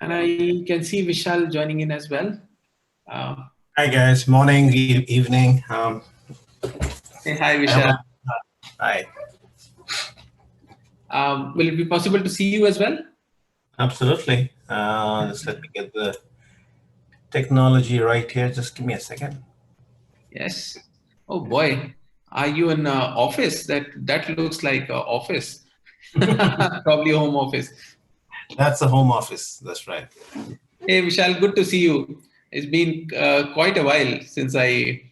And I can see Vishal joining in as well. Uh, Hi guys, morning, evening. hey, hi I hope Vishal. hi. Will it be possible to see you as well? Absolutely. Just let me get the technology right here. Just give me a second. Yes. Oh boy, are you in office? That looks like office, probably home office. That's the home office. That's right. Hey Vishal, good to see you. It's been quite a while since I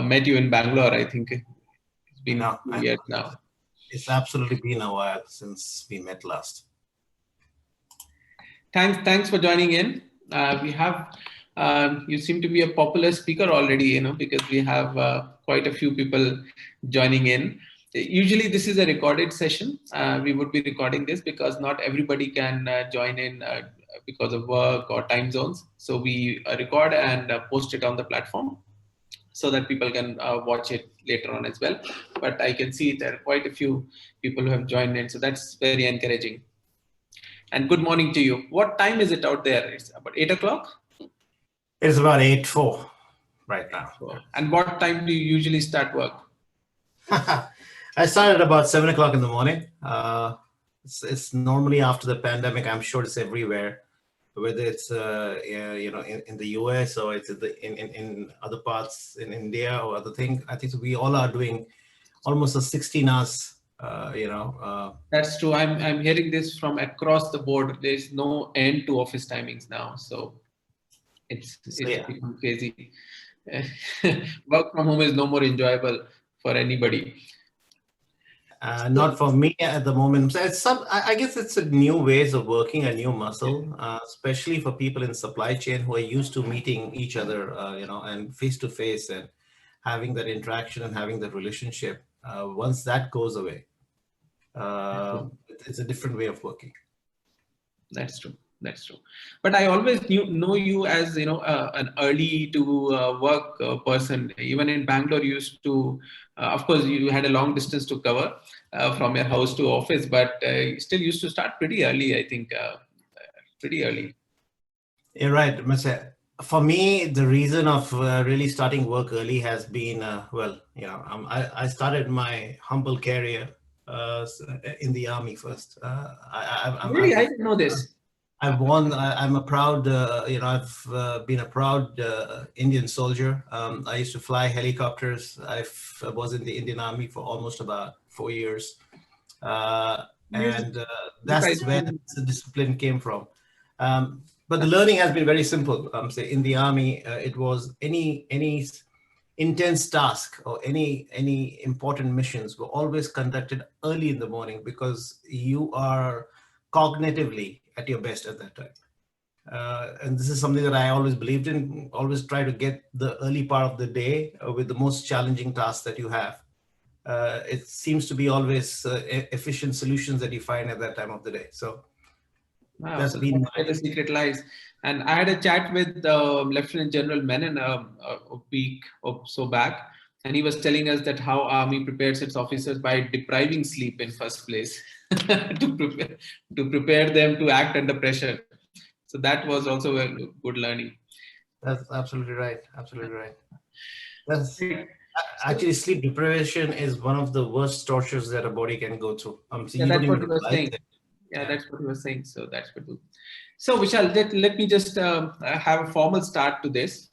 met you in Bangalore. I think it's been No, 2 years now. it's absolutely been a while since we met last. Thanks for joining in. We have you seem to be a popular speaker already, because we have quite a few people joining in. Usually, this is a recorded session. We would be recording this because not everybody can join in because of work or time zones. So we record and post it on the platform so that people can watch it later on as well. But I can see there are quite a few people who have joined in, so that's very encouraging. And good morning to you. What time is it out there? It's about 8 o'clock. It's about 8:04 right now. And what time do you usually start work? I started about 7 o'clock in the morning. It's normally after the pandemic. I'm sure it's everywhere, whether it's yeah, in the US or it's in other parts in India or other thing. I think we all are doing almost a 16 hours. That's true. I'm hearing this from across the board. There's no end to office timings now, so So it's yeah. become crazy. Work from home is no more enjoyable for anybody. Not for me at the moment. So it's I guess it's a new ways of working, a new muscle, especially for people in supply chain who are used to meeting each other, and face to face and having that interaction and having that relationship. Once that goes away, it's a different way of working. That's true. That's true. But I always know you as an early to work person. Even in Bangalore, you used to, of course, you had a long distance to cover from your house to office, but you still used to start pretty early. I think pretty early. You're right, Mr. For me, the reason of really starting work early has been, I started my humble career in the army first. Really, I didn't know this. I've won. I'm a proud, I've been a proud Indian soldier. I used to fly helicopters. I was in the Indian Army for almost about 4 years. Uh, Yes, and yes, I that's where do. the discipline came from. But the learning has been very simple. Say in the army, it was any intense task or any important missions were always conducted early in the morning because you are cognitively at your best at that time. And this is something that I always believed in. Always try to get the early part of the day with the most challenging tasks that you have. It seems to be always efficient solutions that you find at that time of the day. So Wow, that's so been that's where my. the secret lies. And I had a chat with Lieutenant General Menon a week or so back, and he was telling us that how Army prepares its officers by depriving sleep in first place to prepare them to act under pressure. So that was also a good learning. That's absolutely right. Absolutely right. That's Right. So, actually sleep deprivation is one of the worst tortures that a body can go through. So yeah, you don't that's even what he was realize saying. it. Yeah, Yeah. that's what he was saying. So that's what. So Vishal, let me just have a formal start to this.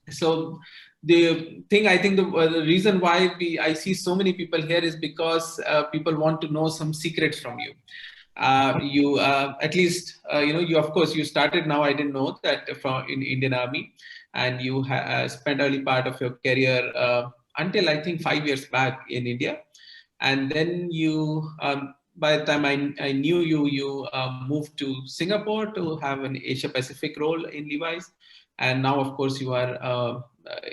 So the thing I think the reason why I see so many people here is because people want to know some secrets from you. You at least you, of course, you started now. I didn't know that from in Indian Army, and you spent early part of your career until I think 5 years back in India, and then you by the time I knew you, you moved to Singapore to have an Asia Pacific role in Levi's, and now of course you are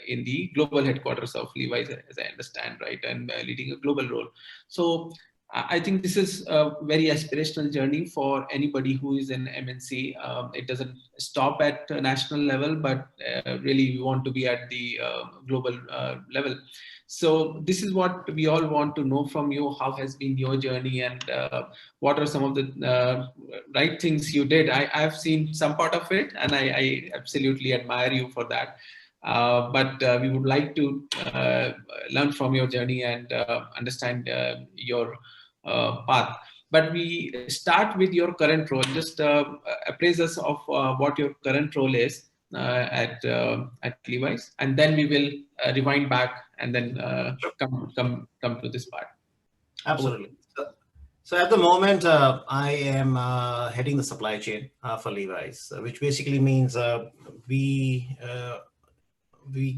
in the global headquarters of Levi's, as I understand, right, and leading a global role. So I think this is a very aspirational journey for anybody who is in MNC. It doesn't stop at a national level, but really we want to be at the global level. So this is what we all want to know from you. How has been your journey, and what are some of the right things you did? I've seen some part of it, and I absolutely admire you for that. But we would like to learn from your journey and understand your path. But we start with your current role. Just appraise us of what your current role is at Levi's, and then we will rewind back and then come to this part. Absolutely. So at the moment, I am heading the supply chain for Levi's, which basically means we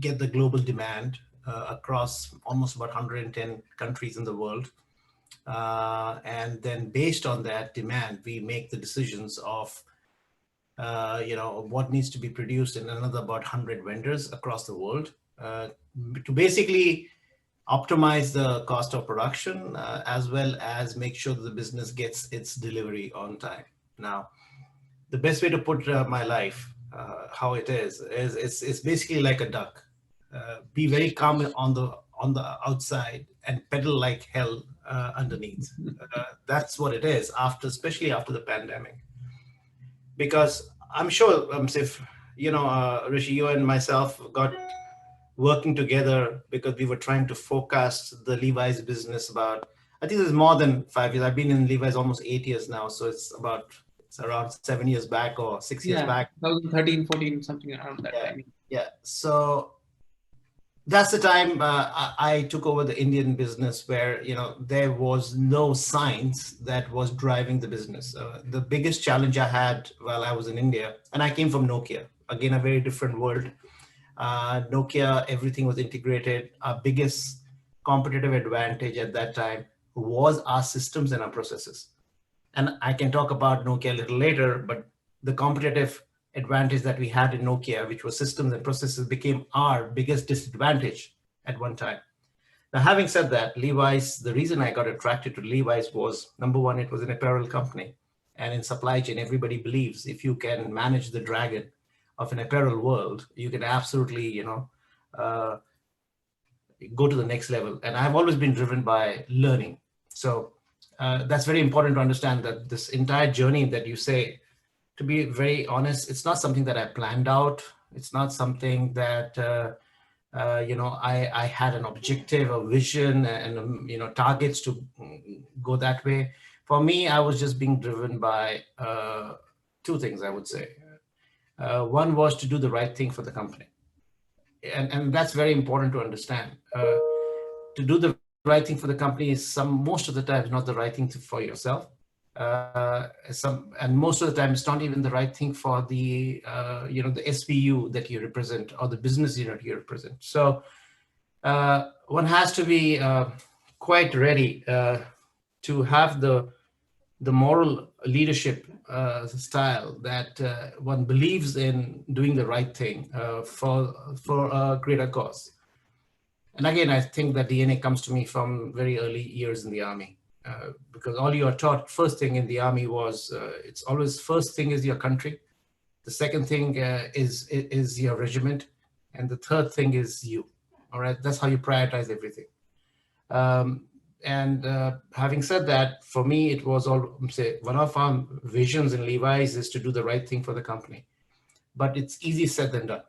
get the global demand across almost about 110 countries in the world. And then based on that demand, we make the decisions of, what needs to be produced in another about 100 vendors across the world to basically optimize the cost of production as well as make sure that the business gets its delivery on time. Now, the best way to put my life, how it is it's basically like a duck. Be very calm on the outside and pedal like hell underneath. That's what it is especially after the pandemic. Because I'm sure, if Rishi, you and myself got working together because we were trying to forecast the Levi's business about, I think it's more than 5 years. I've been in Levi's almost 8 years now. So it's around 7 years back or 6 years back. 2013, 14, something around that time. Yeah. So that's the time I took over the Indian business where, there was no science that was driving the business. The biggest challenge I had while I was in India, and I came from Nokia, again, a very different world. Nokia, everything was integrated. Our biggest competitive advantage at that time was our systems and our processes. And I can talk about Nokia a little later, but the competitive advantage that we had in Nokia, which was systems and processes, became our biggest disadvantage at one time. Now, having said that, Levi's, the reason I got attracted to Levi's was, number one, it was an apparel company. And in supply chain, everybody believes if you can manage the dragon of an apparel world, you can absolutely, go to the next level. And I've always been driven by learning. So that's very important to understand that this entire journey that you say, to be very honest, it's not something that I planned out. It's not something that, I had an objective, a vision and, targets to go that way. For me, I was just being driven by two things, I would say. One was to do the right thing for the company. And that's very important to understand. To do the right thing for the company is most of the time not the right thing for yourself. And most of the time it's not even the right thing for the the SBU that you represent or the business unit you represent. So one has to be quite ready to have the moral leadership style that one believes in doing the right thing for a greater cause. And again, I think that DNA comes to me from very early years in the Army. Because all you are taught first thing in the Army was it's always first thing is your country, the second thing is your regiment, and the third thing is you. All right, that's how you prioritize everything. Having said that, for me, it was one of our visions in Levi's is to do the right thing for the company, but it's easy said than done.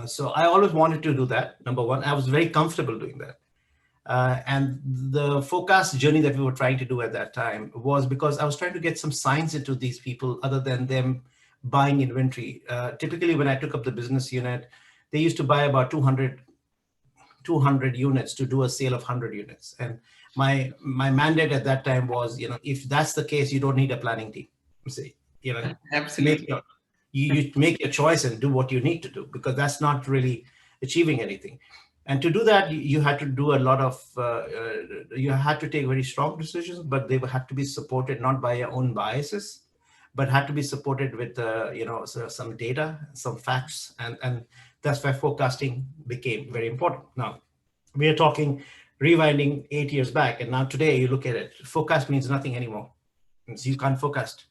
So I always wanted to do that. Number one, I was very comfortable doing that. And the forecast journey that we were trying to do at that time was because I was trying to get some science into these people other than them buying inventory. Typically, when I took up the business unit, they used to buy about 200 units to do a sale of 100 units. And my mandate at that time was, if that's the case, you don't need a planning team. Absolutely. You make your choice and do what you need to do, because that's not really achieving anything. And to do that, you had to do a lot of, you had to take very strong decisions, but they had to be supported not by your own biases, but had to be supported with, some data, some facts. And that's why forecasting became very important. Now, we are talking rewinding 8 years back. And now today you look at it, forecast means nothing anymore. So you can't forecast.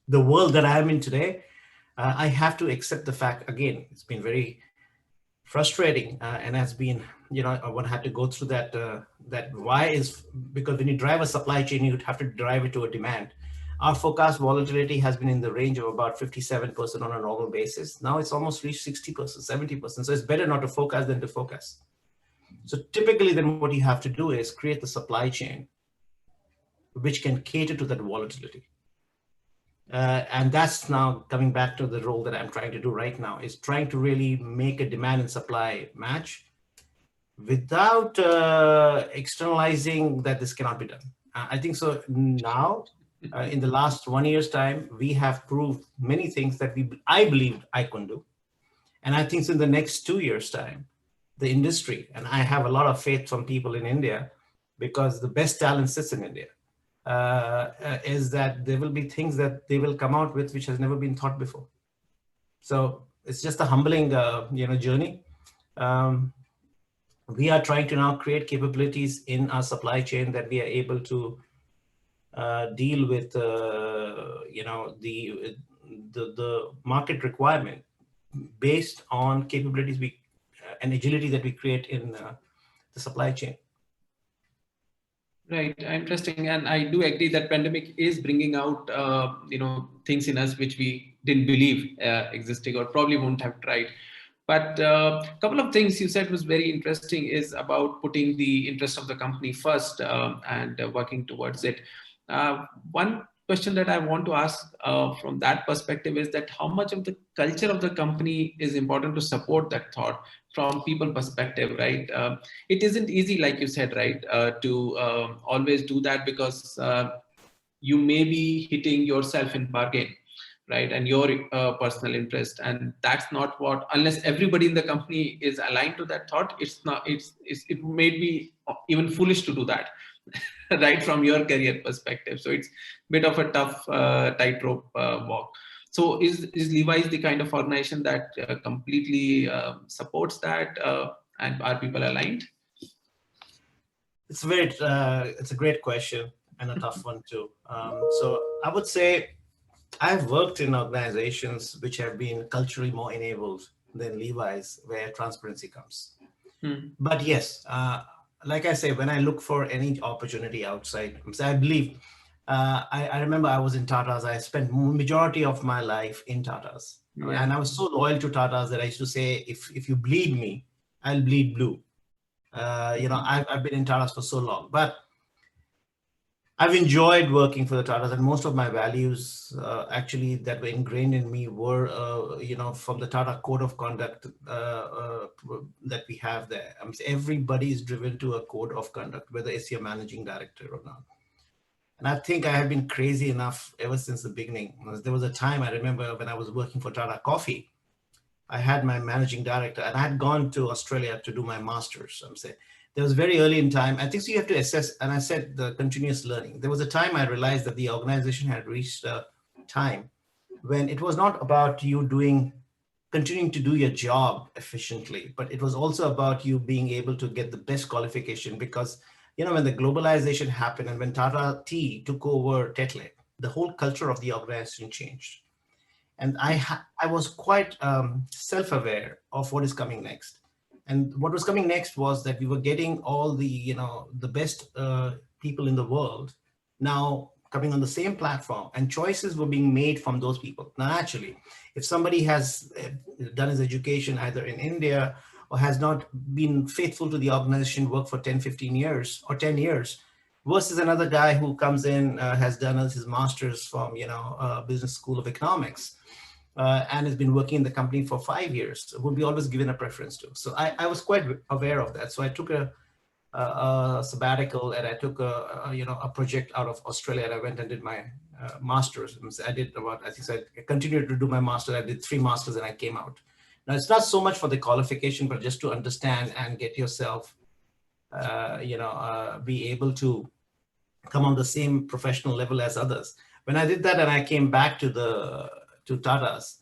The world that I'm in today, I have to accept the fact, again, it's been very frustrating and has been, I would have to go through that, that why is, because when you drive a supply chain, you have to drive it to a demand. Our forecast volatility has been in the range of about 57% on a normal basis. Now it's almost reached 60%, 70%. So it's better not to forecast than to forecast. So typically then what you have to do is create the supply chain which can cater to that volatility. And that's now coming back to the role that I'm trying to do right now, is trying to really make a demand and supply match without externalizing that this cannot be done. I think so now, in the last 1 year's time, we have proved many things that I believed I couldn't do. And I think so in the next 2 years' time, the industry, and I have a lot of faith from people in India, because the best talent sits in India, is that there will be things that they will come out with which has never been thought before. So it's just a humbling, journey. We are trying to now create capabilities in our supply chain that we are able to deal with, the market requirement based on capabilities and agility that we create in the supply chain. Right, interesting, and I do agree that pandemic is bringing out things in us which we didn't believe existing or probably wouldn't have tried. But a couple of things you said was very interesting is about putting the interest of the company first and working towards it. One question that I want to ask from that perspective is that how much of the culture of the company is important to support that thought from people perspective, right? It isn't easy, like you said, right, to always do that, because you may be hitting yourself in bargain, right, and your personal interest, and that's not what, unless everybody in the company is aligned to that thought, it may be even foolish to do that. Right, from your career perspective. So it's a bit of a tough tightrope walk. So is Levi's the kind of organization that completely supports that, and are people aligned? It's a great question and a tough one too. So I would say I've worked in organizations which have been culturally more enabled than Levi's, where transparency comes. But yes, like I say, when I look for any opportunity outside, I believe, I remember I was in Tata's. I spent majority of my life in Tata's. Yeah. And I was so loyal to Tata's that I used to say, if you bleed me, I'll bleed blue. I've been in Tata's for so long, but I've enjoyed working for the Tatas, and most of my values actually that were ingrained in me were, from the Tata code of conduct that we have there. Everybody is driven to a code of conduct, whether it's your managing director or not. And I think I have been crazy enough ever since the beginning. There was a time I remember when I was working for Tata Coffee, I had my managing director, and I had gone to Australia to do my master's. There was very early in time. I think so you have to assess, and I said the continuous learning. There was a time I realized that the organization had reached a time when it was not about you continuing to do your job efficiently, but it was also about you being able to get the best qualification. Because, when the globalization happened and when Tata Tea took over Tetley, the whole culture of the organization changed. And I was quite self-aware of what is coming next. And what was coming next was that we were getting all the, the best people in the world now coming on the same platform, and choices were being made from those people. Now, actually, if somebody has done his education either in India or has not been faithful to the organization, worked for 10, 15 years or 10 years, versus another guy who comes in, has done his master's from, Business School of Economics, and has been working in the company for 5 years, would be always given a preference to. So I was quite aware of that. So I took a sabbatical, and I took a project out of Australia, and I went and did my master's. I did I continued to do my master's. I did 3 masters and I came out. Now, it's not so much for the qualification, but just to understand and get yourself, be able to come on the same professional level as others. When I did that and I came back to Tata's,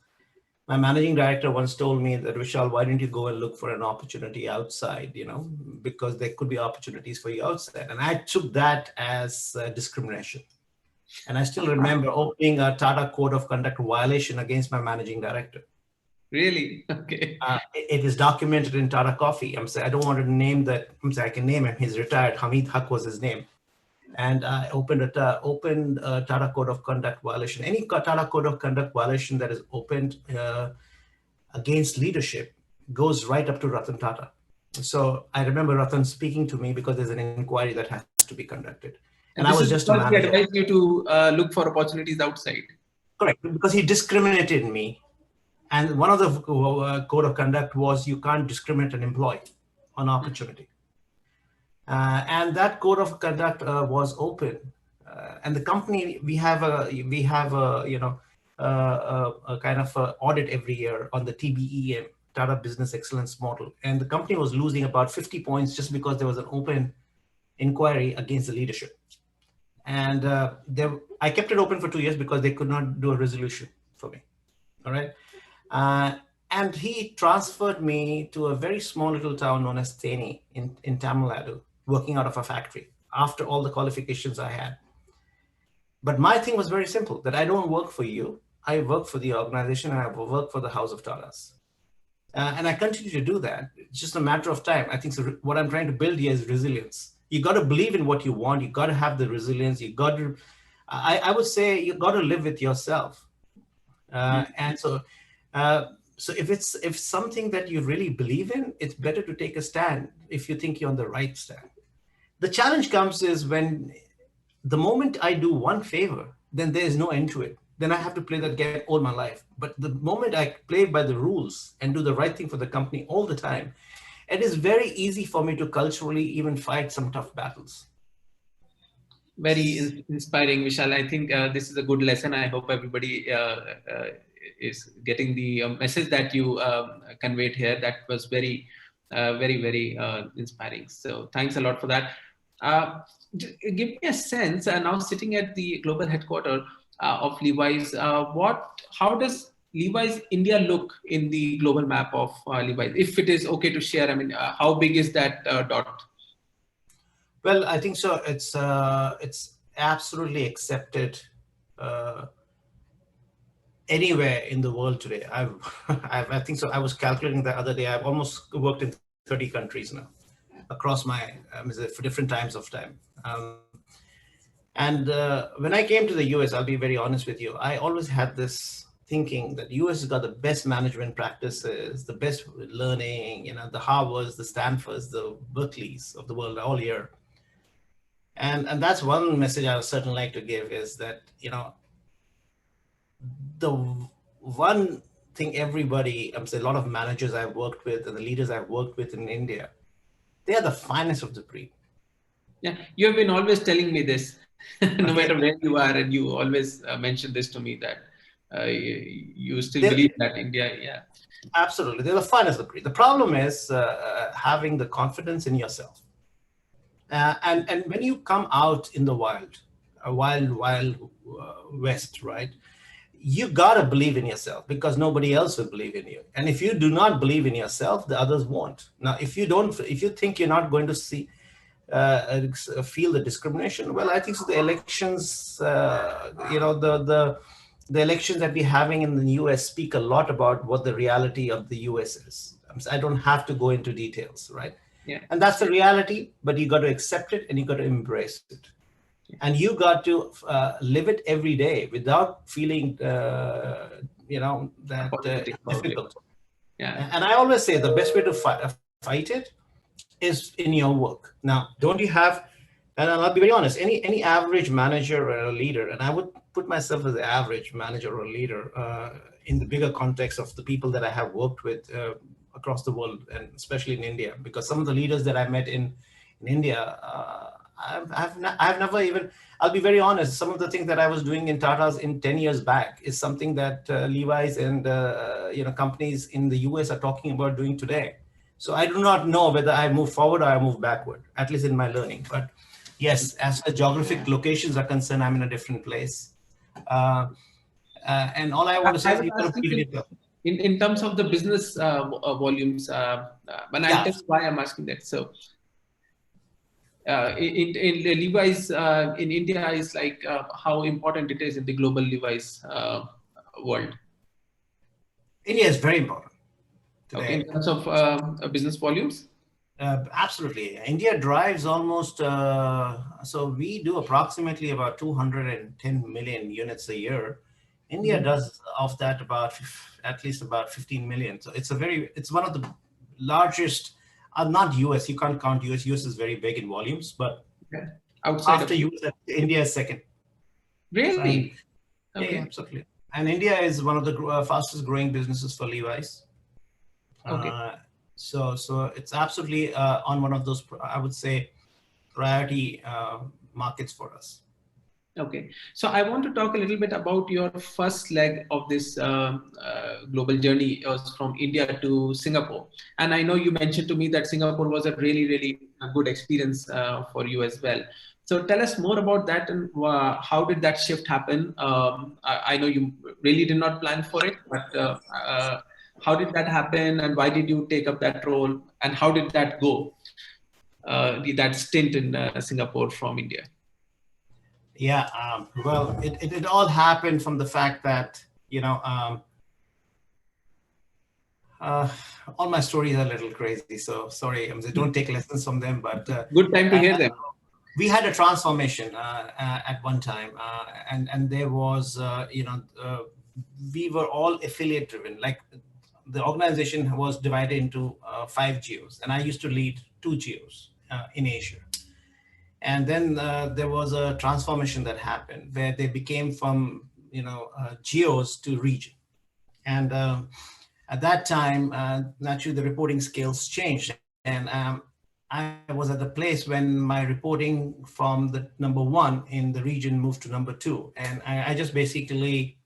My managing director once told me that, Vishal, why don't you go and look for an opportunity outside, because there could be opportunities for you outside. And I took that as discrimination. And I still remember opening a Tata Code of Conduct violation against my managing director. Really? Okay. It is documented in Tata Coffee. I'm saying I don't want to name that. I'm saying I can name him. He's retired. Hamid Haq was his name. And I opened a Tata Code of Conduct violation. Any Tata Code of Conduct violation that is opened against leadership goes right up to Ratan Tata. So I remember Ratan speaking to me because there's an inquiry that has to be conducted. And I was just a manager. He advised you to look for opportunities outside. Correct, because he discriminated me. And one of the code of conduct was you can't discriminate an employee on opportunity. And that code of conduct was open. And the company, we have a kind of a audit every year on the TBEM, Tata Business Excellence Model. And the company was losing about 50 points just because there was an open inquiry against the leadership. And I kept it open for 2 years because they could not do a resolution for me. All right. And he transferred me to a very small little town known as Theni in Tamil Nadu, working out of a factory after all the qualifications I had. But my thing was very simple, that I don't work for you. I work for the organization and I work for the House of Tatas. And I continue to do that. It's just a matter of time. I think what I'm trying to build here is resilience. You got to believe in what you want. You got to have the resilience. You got to, I would say you got to live with yourself. And so if something that you really believe in, it's better to take a stand if you think you're on the right stand. The challenge comes is when the moment I do one favor, then there is no end to it. Then I have to play that game all my life. But the moment I play by the rules and do the right thing for the company all the time, it is very easy for me to culturally even fight some tough battles. Very inspiring, Vishal. I think this is a good lesson. I hope everybody is getting the message that you conveyed here. That was very, very inspiring. So thanks a lot for that. Give me a sense, now sitting at the global headquarters of Levi's, how does Levi's India look in the global map of Levi's? If it is okay to share, I mean, how big is that dot? Well, I think so. It's absolutely accepted anywhere in the world today. I think so. I was calculating the other day. I've almost worked in 30 countries now, across my for different times of time. And when I came to the US, I'll be very honest with you, I always had this thinking that US has got the best management practices, the best learning, the Harvards, the Stanfords, the Berkeleys of the world all here. And that's one message I would certainly like to give is that, the one thing everybody, a lot of managers I've worked with and the leaders I've worked with in India, they are the finest of the breed. Yeah, you have been always telling me this, no matter where you are, and you always mention this to me that you still believe that India, yeah. Absolutely, they're the finest of the breed. The problem is having the confidence in yourself. And when you come out in the wild west, right? You gotta believe in yourself because nobody else will believe in you. And if you do not believe in yourself, the others won't. Now, if you think you're not going to feel the discrimination, well, I think so the elections, the elections that we're having in the US speak a lot about what the reality of the US is. I don't have to go into details, right? Yeah. And that's the reality, but you got to accept it and you got to embrace it. And you got to live it every day without feeling, that difficult. Yeah. And I always say the best way to fight it is in your work. Now, don't you have, and I'll be very honest, any average manager or a leader, and I would put myself as the average manager or leader in the bigger context of the people that I have worked with across the world, and especially in India, because some of the leaders that I met in India, I've never even, I'll be very honest, some of the things that I was doing in Tata's in 10 years back is something that Levi's and companies in the US are talking about doing today. So I do not know whether I move forward or I move backward, at least in my learning. But yes, as the geographic locations are concerned, I'm in a different place. And all I want to say is you got to believe in yourself. in terms of the business volumes, and I'll tell you why I'm asking that. So, in Levi's in India is like how important it is in the global Levi's world. India is very important today. Okay, in terms of business volumes. Absolutely. India drives almost, so we do approximately about 210 million units a year. India does of that about at least about 15 million. So it's one of the largest, not US, you can't count US. US is very big in volumes, but outside after of US, India is second. Really? So, yeah, absolutely. And India is one of the fastest growing businesses for Levi's. Okay. So it's absolutely on one of those, I would say, priority markets for us. Okay, so I want to talk a little bit about your first leg of this global journey. It was from India to Singapore, and I know you mentioned to me that Singapore was a really good experience for you as well. So tell us more about that, and how did that shift happen? I know you really did not plan for it, but how did that happen, and why did you take up that role, and how did that go? That stint in Singapore from India. Yeah, well, it all happened from the fact that, all my stories are a little crazy. So sorry, don't take lessons from them, but good time to hear them. We had a transformation at one time, and there was, we were all affiliate driven. Like the organization was divided into 5 geos, and I used to lead 2 geos in Asia. And then there was a transformation that happened where they became from, geos to region. And at that time, naturally, the reporting scales changed. And I was at the place when my reporting from the number 1 in the region moved to number 2. And I just basically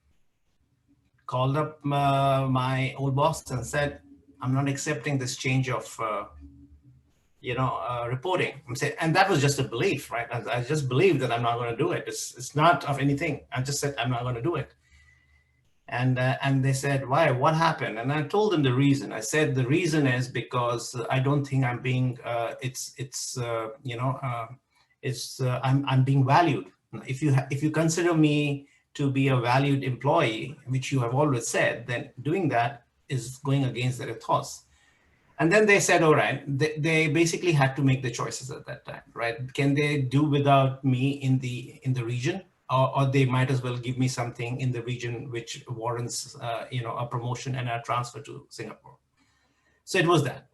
called up my old boss and said, I'm not accepting this change of reporting. And that was just a belief, right? I just believed that I'm not going to do it. It's not of anything. I just said, I'm not going to do it. And they said, why? What happened? And I told them the reason. I said, the reason is because I don't think I'm being, I'm being valued. If you consider me to be a valued employee, which you have always said, then doing that is going against their ethos. And then they said, all right, they basically had to make the choices at that time, right? Can they do without me in the region, or they might as well give me something in the region which warrants, a promotion and a transfer to Singapore. So it was that.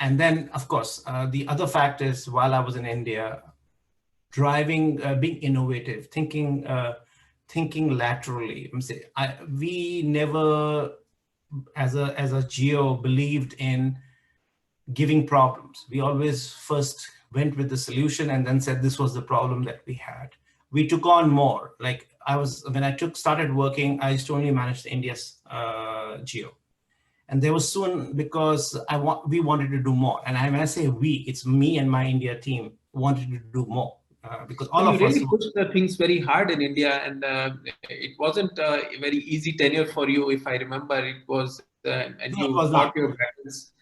And then, of course, the other fact is, while I was in India, driving, being innovative, thinking laterally. We never, as a geo, believed in giving problems. We always first went with the solution and then said this was the problem that we had. We took on more. Like when I started working, I used to only manage the India's geo. And there was soon, because we wanted to do more. And when I say we, it's me and my India team wanted to do more. Because all of us really pushed the things very hard in India, and it wasn't a very easy tenure for you, if I remember. It was, and you fought your battles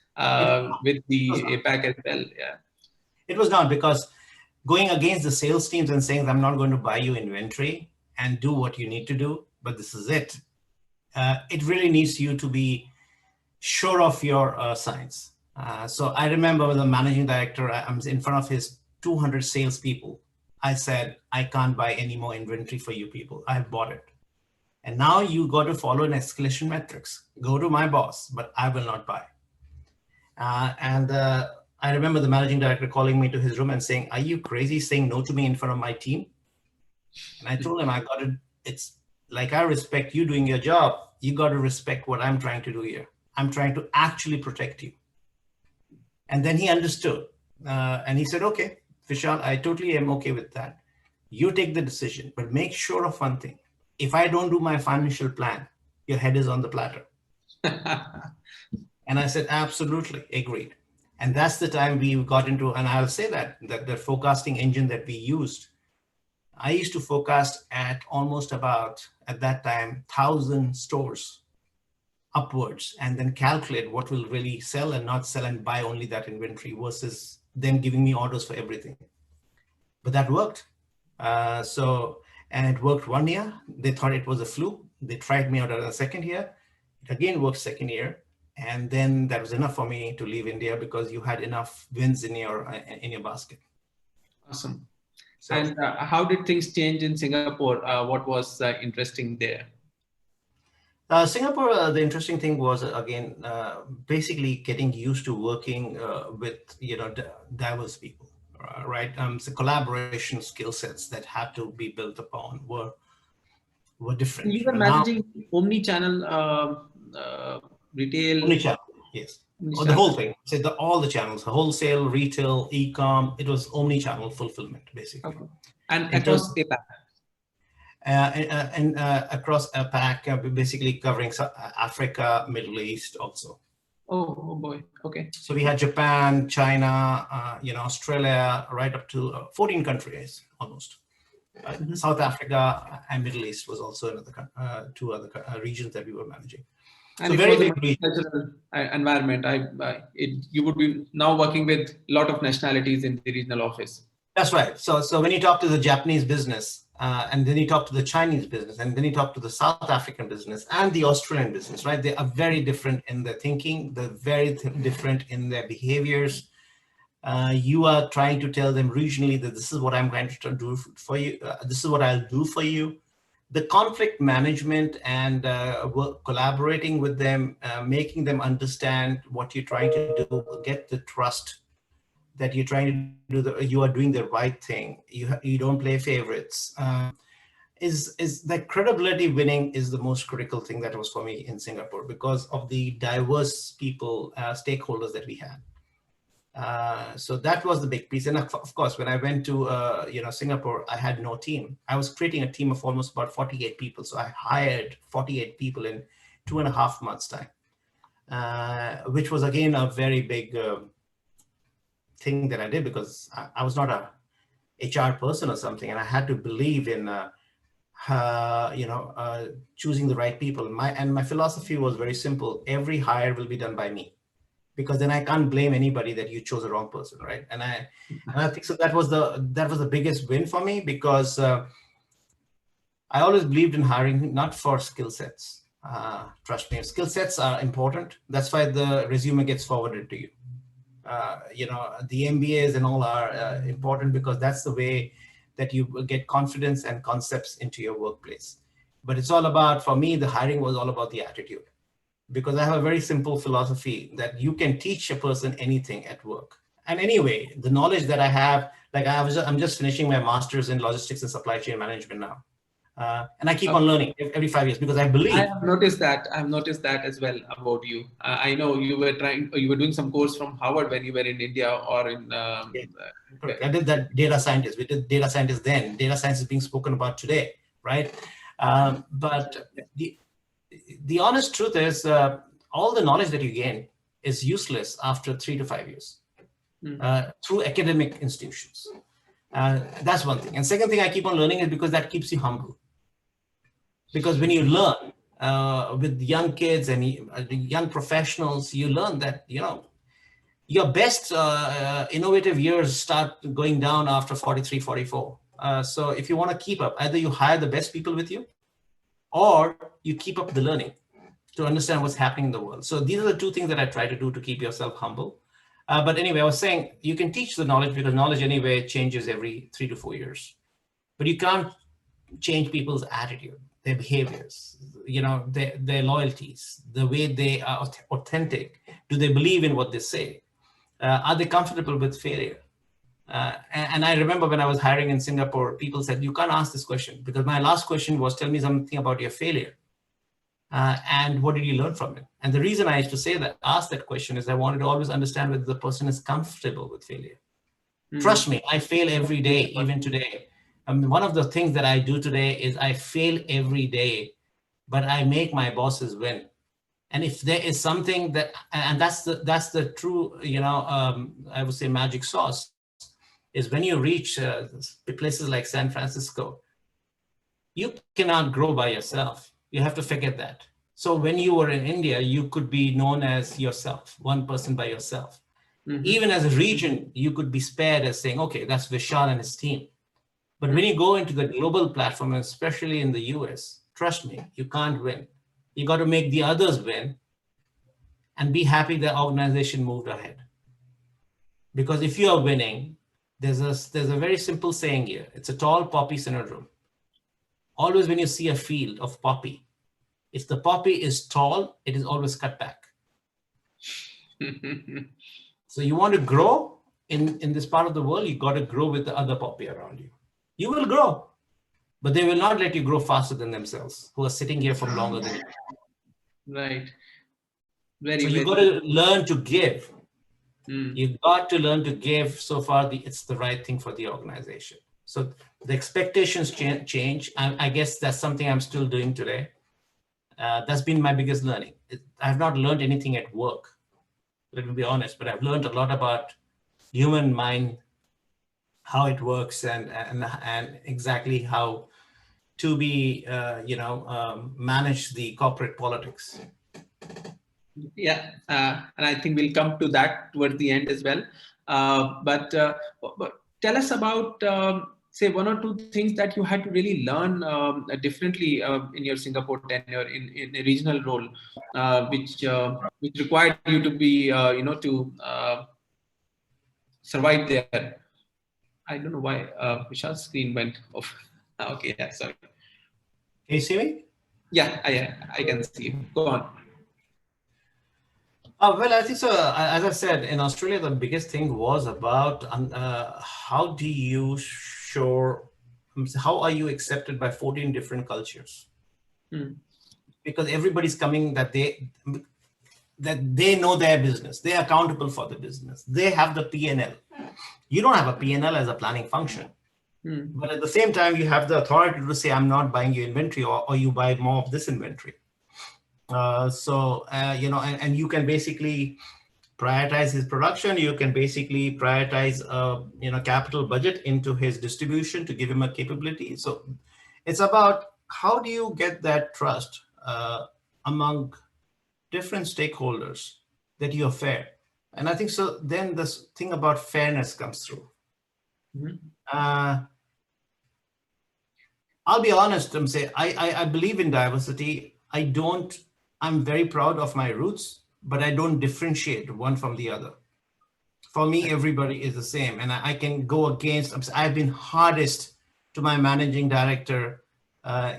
with the APAC as well. Yeah, it was not, because going against the sales teams and saying, I'm not going to buy you inventory and do what you need to do, but this is it. It really needs you to be sure of your science. So I remember with the managing director, I was in front of his 200 salespeople. I said, I can't buy any more inventory for you people. I've bought it. And now you got to follow an escalation metrics. Go to my boss, but I will not buy. I remember the managing director calling me to his room and saying, are you crazy saying no to me in front of my team? And I told him, it's like, I respect you doing your job. You got to respect what I'm trying to do here. I'm trying to actually protect you. And then he understood. And he said, okay, Vishal, I totally am okay with that. You take the decision, but make sure of one thing. If I don't do my financial plan, your head is on the platter. And I said, absolutely, agreed. And that's the time we got into, and I'll say that the forecasting engine that we used, I used to forecast at almost about, at that time, 1,000 stores upwards and then calculate what will really sell and not sell and buy only that inventory versus them giving me orders for everything. But that worked. And it worked 1 year. They thought it was a fluke. They tried me out at the second year. It again worked second year. And then that was enough for me to leave India because you had enough wins in your basket. Awesome. So, and how did things change in Singapore? What was interesting there? Singapore, the interesting thing was, again, basically getting used to working with, diverse people, right? So collaboration skill sets that had to be built upon were different. You were managing omni-channel retail. Omni-channel, yes. Or the whole thing, say all the channels, wholesale, retail, e-com, it was omni-channel fulfillment, basically. Okay. And across APAC? And across APAC, basically covering Africa, Middle East also. Oh boy, okay. So we had Japan, China, Australia, right up to 14 countries almost. Mm-hmm. South Africa and Middle East was also another 2 other regions that we were managing. And so very big cultural environment. You would be now working with a lot of nationalities in the regional office. That's right. So when you talk to the Japanese business, and then you talk to the Chinese business, and then you talk to the South African business and the Australian business, right? They are very different in their thinking. They're very different in their behaviors. You are trying to tell them regionally that this is what I'm going to do for you. This is what I'll do for you. The conflict management and collaborating with them, making them understand what you're trying to do, get the trust that you're trying to do, you are doing the right thing. You don't play favorites. Is that credibility winning is the most critical thing that was for me in Singapore because of the diverse people, stakeholders that we had. So that was the big piece. And of course, when I went to Singapore, I had no team. I was creating a team of almost about 48 people. So I hired 48 people in 2.5 months time, which was again a very big thing that I did because I was not a HR person or something, and I had to believe in choosing the right people. My philosophy was very simple: every hire will be done by me, because then I can't blame anybody that you chose the wrong person, right? And I think so. That was the biggest win for me because I always believed in hiring not for skill sets. Trust me, skill sets are important. That's why the resume gets forwarded to you. The MBAs and all are important because that's the way that you get confidence and concepts into your workplace. But it's all about, for me, the hiring was all about the attitude, because I have a very simple philosophy that you can teach a person anything at work. And anyway, the knowledge that I have, like I'm just finishing my master's in logistics and supply chain management now. And I keep on learning every 5 years because I believe. I have noticed that. I've noticed that as well about you. I know you were doing some course from Harvard when you were in India or in. I did that data scientist. We did data scientist then. Data science is being spoken about today, right? But the honest truth is all the knowledge that you gain is useless after 3 to 5 years through academic institutions. That's one thing. And second thing I keep on learning is because that keeps you humble. Because when you learn with young kids and young professionals, you learn that, your best innovative years start going down after 43, 44. So if you want to keep up, either you hire the best people with you or you keep up the learning to understand what's happening in the world. So these are the 2 things that I try to do to keep yourself humble. But anyway, I was saying you can teach the knowledge because knowledge anyway changes every 3 to 4 years. But you can't change people's attitude, their behaviors, their loyalties, the way they are authentic. Do they believe in what they say? Are they comfortable with failure? And I remember when I was hiring in Singapore, people said, you can't ask this question, because my last question was, tell me something about your failure. And what did you learn from it? And the reason I used to ask that question is I wanted to always understand whether the person is comfortable with failure. Trust me, I fail every day, even today. I mean, one of the things that I do today is I fail every day, but I make my bosses win. And if there is something that, and that's the true, I would say magic sauce, is when you reach places like San Francisco, you cannot grow by yourself. You have to forget that. So when you were in India, you could be known as yourself, one person by yourself. Even as a region, you could be spared as saying, okay, that's Vishal and his team. But when you go into the global platform, and especially in the US, trust me, you can't win. You got to make the others win and be happy the organization moved ahead. Because if you are winning, there's a very simple saying here. It's a tall poppy syndrome. Always when you see a field of poppy, if the poppy is tall, it is always cut back. So you want to grow in this part of the world, you got to grow with the other poppy around you. You will grow, but they will not let you grow faster than themselves, who are sitting here for longer than you. Right. So you got to learn to give. You got to learn to give. So far, it's the right thing for the organization. So the expectations change. I guess that's something I'm still doing today. That's been my biggest learning. I've not learned anything at work, let me be honest, but I've learned a lot about human mind, how it works, and exactly how to be, manage the corporate politics. Yeah, and I think we'll come to that towards the end as well. But tell us about, say, one or two things that you had to really learn differently in your Singapore tenure in a regional role, which required you to be, to survive there. I don't know why Vishal's screen went off. Okay, yeah, sorry. Can you see me? Yeah, I can see you. Go on. Well, I think so. As I said, in Australia, the biggest thing was about how do you how are you accepted by 14 different cultures? Because everybody's coming that they know their business. They're accountable for the business. They have the P&L. You don't have a P&L as a planning function. But at the same time, you have the authority to say, I'm not buying your inventory, or you buy more of this inventory. And you can basically prioritize his production. You can basically prioritize, capital budget into his distribution to give him a capability. So it's about how do you get that trust among different stakeholders that you're fair. And I think so then this thing about fairness comes through. I'll be honest, I believe in diversity. I'm very proud of my roots, but I don't differentiate one from the other. For me, everybody is the same. And I can go against, I've been hardest to my managing director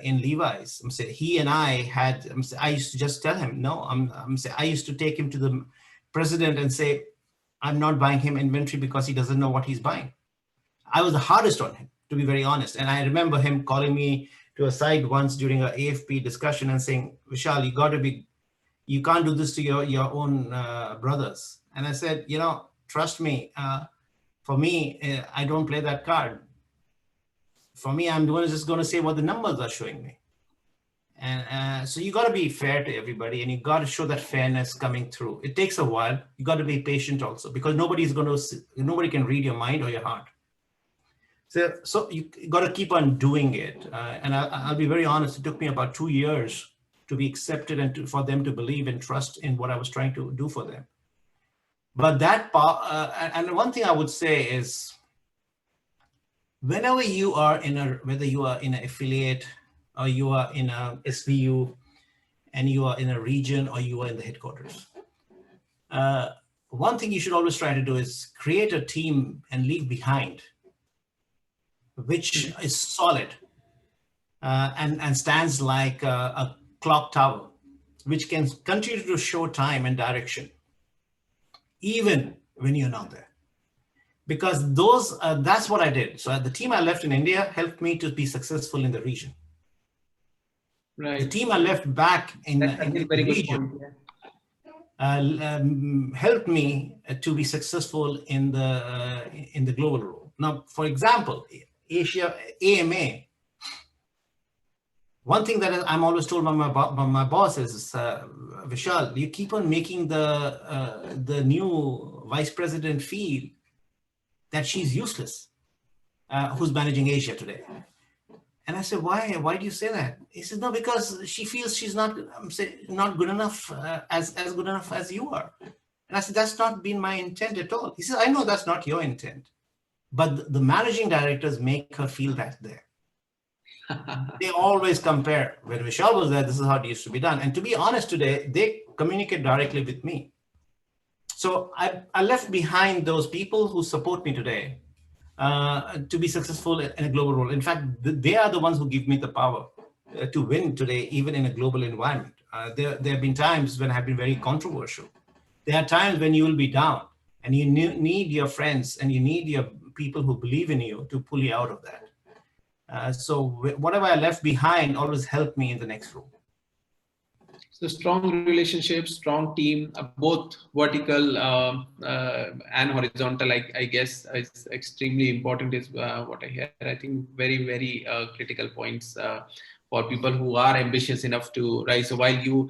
in Levi's. He and I used to just tell him, no, I used to take him to the president and say, I'm not buying him inventory because he doesn't know what he's buying. I was the hardest on him, to be very honest. And I remember him calling me to a side once during an AFP discussion and saying, Vishal, you can't do this to your own brothers. And I said, trust me, for me, I don't play that card. For me, I'm just going to say what the numbers are showing me. And so you got to be fair to everybody, and you got to show that fairness coming through. It takes a while. You got to be patient also, because nobody can read your mind or your heart. So you got to keep on doing it. And I'll be very honest, it took me about 2 years to be accepted and for them to believe and trust in what I was trying to do for them. But that part, and one thing I would say is, whenever you are whether you are in an affiliate or you are in a SVU and you are in a region or you are in the headquarters, one thing you should always try to do is create a team and leave behind which is solid and stands like a clock tower, which can continue to show time and direction, even when you're not there. Because that's what I did. So the team I left in India helped me to be successful in the region. Right. The team I left back in the region helped me to be successful in the global role. Now, for example, Asia AMA. One thing that I'm always told by my boss is, Vishal, you keep on making the new vice president feel that she's useless, who's managing Asia today. And I said, why? Why do you say that? He said, no, because she feels she's not, not good enough, as good enough as you are. And I said, that's not been my intent at all. He said, I know that's not your intent, but the managing directors make her feel that there. They always compare. When Vishal was there, this is how it used to be done. And to be honest, today, they communicate directly with me. So I left behind those people who support me today to be successful in a global role. In fact, they are the ones who give me the power to win today, even in a global environment. There have been times when I've been very controversial. There are times when you will be down and you need your friends and you need your people who believe in you to pull you out of that. So whatever I left behind always helped me in the next role. So strong relationships, strong team, both vertical and horizontal, I guess is extremely important is what I hear. I think very, very critical points for people who are ambitious enough to rise. So while you,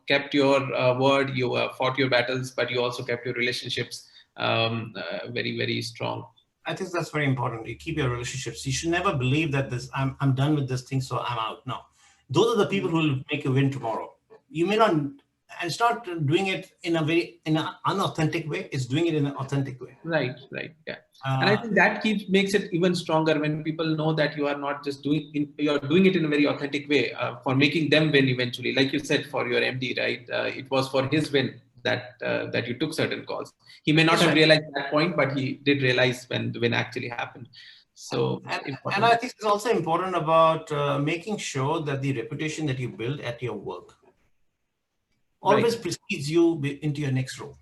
kept your word, you fought your battles, but you also kept your relationships very, very strong. I think that's very important. You keep your relationships. You should never believe that I'm done with this thing, so I'm out. No. Those are the people who will make you win tomorrow. You may not, and it's not doing it in an unauthentic way. It's doing it in an authentic way. Right. Yeah. And I think that makes it even stronger when people know that you are not just you're doing it in a very authentic way for making them win eventually. Like you said, for your MD, right? It was for his win that you took certain calls. He may not have realized at that point, but he did realize when the win actually happened. So, and I think it's also important about making sure that the reputation that you build at your work always precedes you into your next role.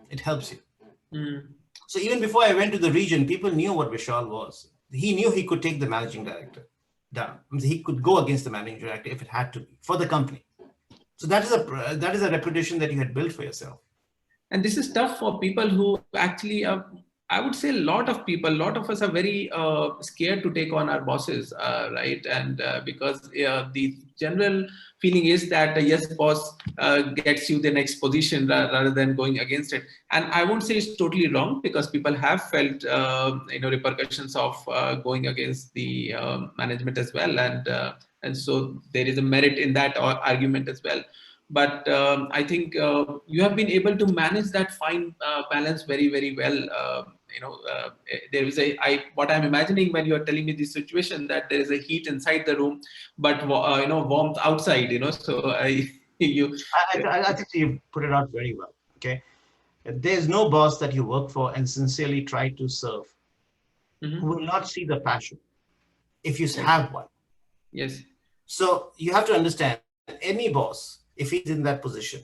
It helps you. So even before I went to the region, people knew what Vishal was. He knew he could take the managing director down. He could go against the managing director if it had to be for the company. So that is a reputation that you had built for yourself. And this is tough for people who actually, I would say a lot of us are very scared to take on our bosses, right? And because the general feeling is that yes, boss gets you the next position rather than going against it. And I won't say it's totally wrong, because people have felt repercussions of going against the management as well, and so there is a merit in that argument as well. But I think you have been able to manage that fine balance very, very well. There is what I'm imagining when you're telling me this situation, that there is a heat inside the room, but warmth outside. So I think you put it out very well. Okay, there's no boss that you work for and sincerely try to serve who will not see the passion if you have one. Yes. So you have to understand, any boss, if he's in that position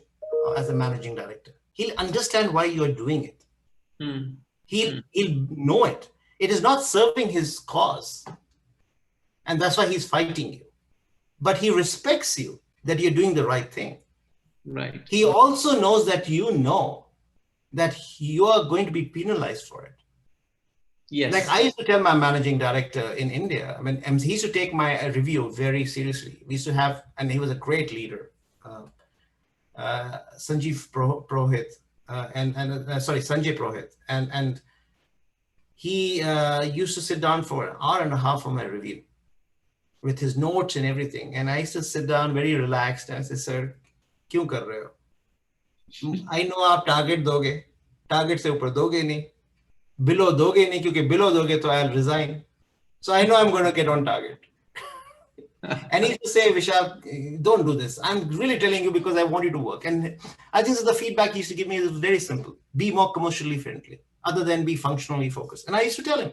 as a managing director, he'll understand why you're doing it. He'll know it. It is not serving his cause. And that's why he's fighting you. But he respects you, that you're doing the right thing. Right. He also knows that you know that you are going to be penalized for it. Yes. Like I used to tell my managing director in India, he used to take my review very seriously. We used to have, and he was a great leader, Sanjay Prohit, Sanjay Prohit. And he used to sit down for an hour and a half for my review with his notes and everything. And I used to sit down very relaxed and say, sir, kyun kar rahe ho? I know aap target doge, target se upar doge nahi, below doge nahi, kyunki below doge to I'll resign. So I know I'm going to get on target. And he used to say, Vishal, don't do this. I'm really telling you because I want you to work. And I think the feedback he used to give me is very simple. Be more commercially friendly, other than be functionally focused. And I used to tell him,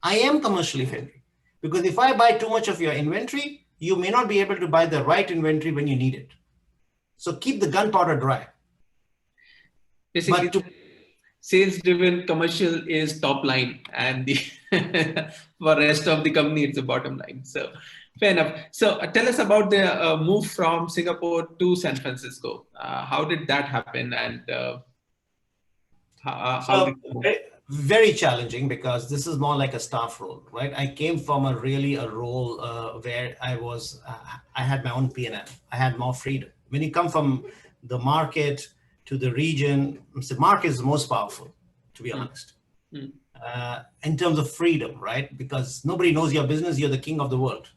I am commercially friendly. Because if I buy too much of your inventory, you may not be able to buy the right inventory when you need it. So keep the gunpowder dry. Basically, sales-driven commercial is top line, and the for rest of the company, it's the bottom line. So fair enough. So tell us about the move from Singapore to San Francisco. How did that happen, and how did you move? Very challenging, because this is more like a staff role, right? I came from a role where I had my own P&L. I had more freedom. When you come from the market to the region, the market is the most powerful, to be honest. in terms of freedom, right? Because nobody knows your business. You're the king of the world.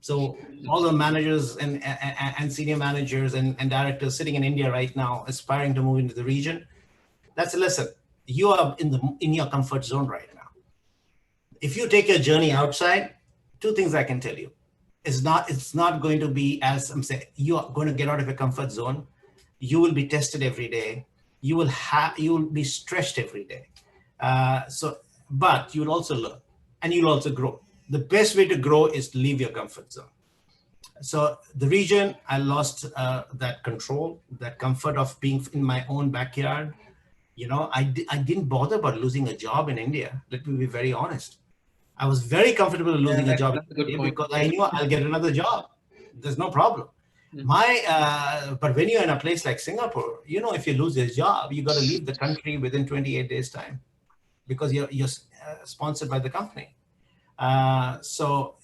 So all the managers and senior managers and directors sitting in India right now, aspiring to move into the region, that's a lesson. You are in your comfort zone right now. If you take your journey outside, two things I can tell you. It's not going to be, as I'm saying, you are going to get out of your comfort zone. You will be tested every day. You will be stretched every day. But you'll also learn and you'll also grow. The best way to grow is to leave your comfort zone. So the region, I lost that control, that comfort of being in my own backyard. I didn't bother about losing a job in India. Let me be very honest. I was very comfortable losing a job in India because I knew I'll get another job. There's no problem. But when you're in a place like Singapore, if you lose your job, you got to leave the country within 28 days time because you're sponsored by the company. So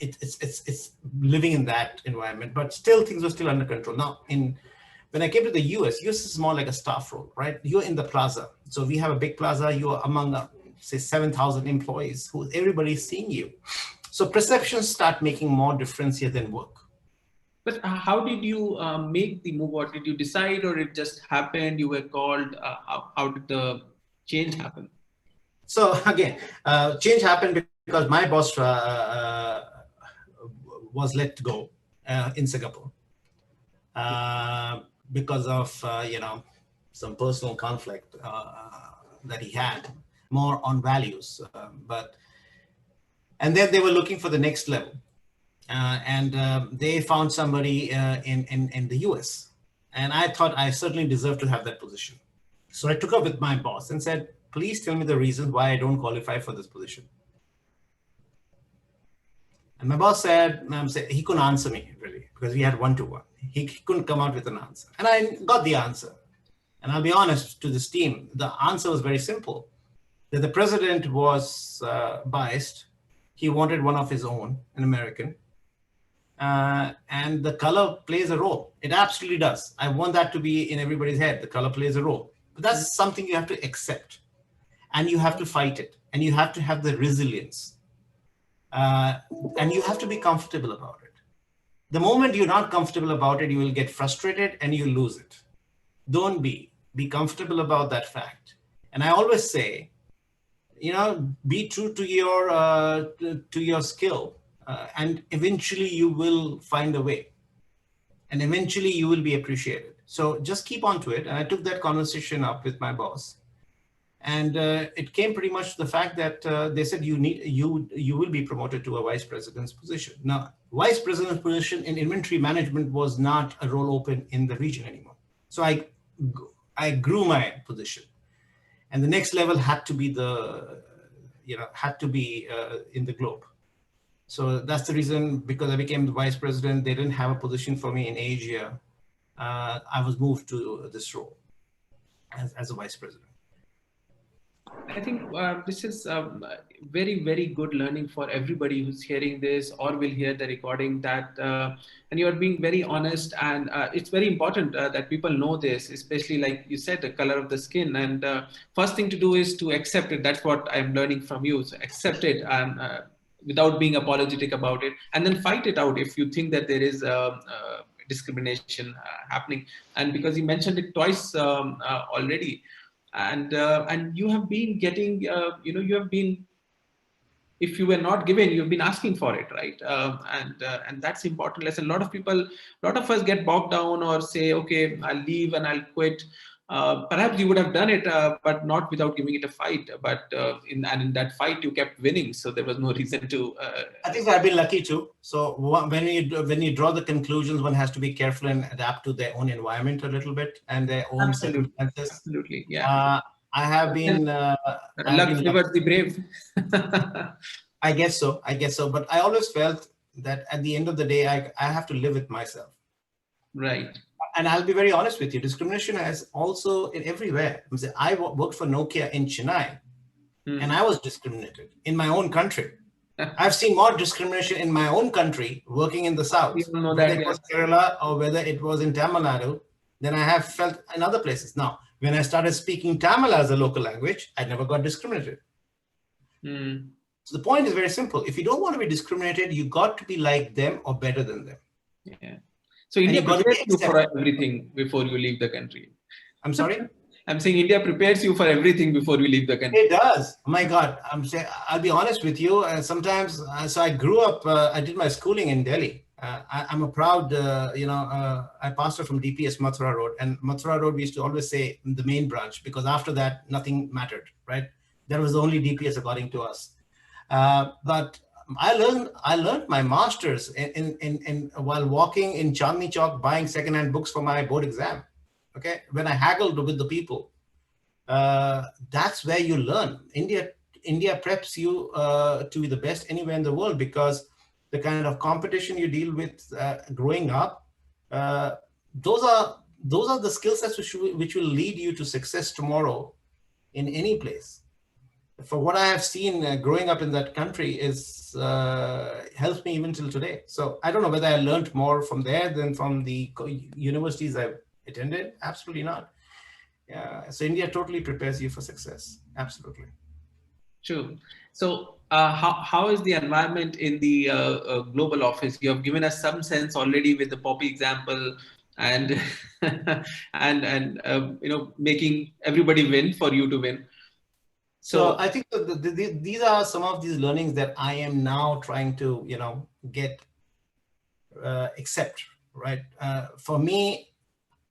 it's living in that environment, but still things were still under control. Now, when I came to the US is more like a staff role, right? You're in the plaza. So we have a big plaza. You're among, say, 7,000 employees who everybody's seeing you. So perceptions start making more difference here than work. But how did you make the move? Or did you decide, or it just happened? You were called. How did the change happen? So again, change happened because my boss was let go in Singapore because of some personal conflict that he had, more on values. And then they were looking for the next level. They found somebody in the US. And I thought I certainly deserved to have that position. So I took up with my boss and said, please tell me the reason why I don't qualify for this position. And my boss said, he couldn't answer me really because we had one-to-one. He couldn't come out with an answer. And I got the answer. And I'll be honest to this team, the answer was very simple. That the president was biased. He wanted one of his own, an American. And the color plays a role. It absolutely does. I want that to be in everybody's head. The color plays a role. But that's something you have to accept. And you have to fight it. And you have to have the resilience. And you have to be comfortable about it. The moment you're not comfortable about it, you will get frustrated and you lose it. Don't be comfortable about that fact. And I always say, be true to your skill. And eventually you will find a way. And eventually you will be appreciated. So just keep on to it. And I took that conversation up with my boss. And it came pretty much to the fact that they said you will be promoted to a vice president's position. Now, vice president's position in inventory management was not a role open in the region anymore. So I grew my position, and the next level had to be in the globe. So that's the reason, because I became the vice president, they didn't have a position for me in Asia. I was moved to this role as a vice president. I think this is very, very good learning for everybody who's hearing this or will hear the recording, that and you are being very honest, and it's very important that people know this, especially like you said, the color of the skin. And first thing to do is to accept it. That's what I'm learning from you. So accept it and without being apologetic about it, and then fight it out if you think that there is discrimination happening. And because you mentioned it twice already. And you have been getting, you have been, if you were not given, you've been asking for it, right? And that's important lesson. A lot of us get bogged down or say, okay, I'll leave and I'll quit. Perhaps you would have done it, but not without giving it a fight. But in that fight, you kept winning, so there was no reason to. I think I've been lucky too. So when you draw the conclusions, one has to be careful and adapt to their own environment a little bit and their own circumstances. Absolutely, yeah. I have been. Luck favors the brave. I guess so. But I always felt that at the end of the day, I have to live with myself. Right. And I'll be very honest with you, discrimination is also in everywhere. I worked for Nokia in Chennai, and I was discriminated in my own country. I've seen more discrimination in my own country working in the South, whether it was Kerala or whether it was in Tamil Nadu, than I have felt in other places. Now, When I started speaking Tamil as a local language, I never got discriminated. So the point is very simple. If you don't want to be discriminated, you got to be like them or better than them. Yeah. So India prepares you for everything before you leave the country. I'm sorry? I'm saying India prepares you for everything before you leave the country. It does. Oh my God. I'll be honest with you. Sometimes, so I grew up, I did my schooling in Delhi. I'm a proud, I passed out from DPS Mathura Road, and Mathura Road, we used to always say the main branch, because after that, nothing mattered, right? That was the only DPS according to us. But I learned my masters in while walking in Chandni Chowk, buying secondhand books for my board exam. Okay, when I haggled with the people, that's where you learn. India preps you to be the best anywhere in the world, because the kind of competition you deal with growing up, those are the skill sets which will lead you to success tomorrow in any place. For what I have seen growing up in that country is helps me even till today. So I don't know whether I learned more from there than from the universities I've attended. Absolutely not. So India totally prepares you for success. Absolutely. True. So how is the environment in the global office? You have given us some sense already with the Poppy example, and making everybody win for you to win. So I think these are some of these learnings that I am now trying to, get accept, right? For me,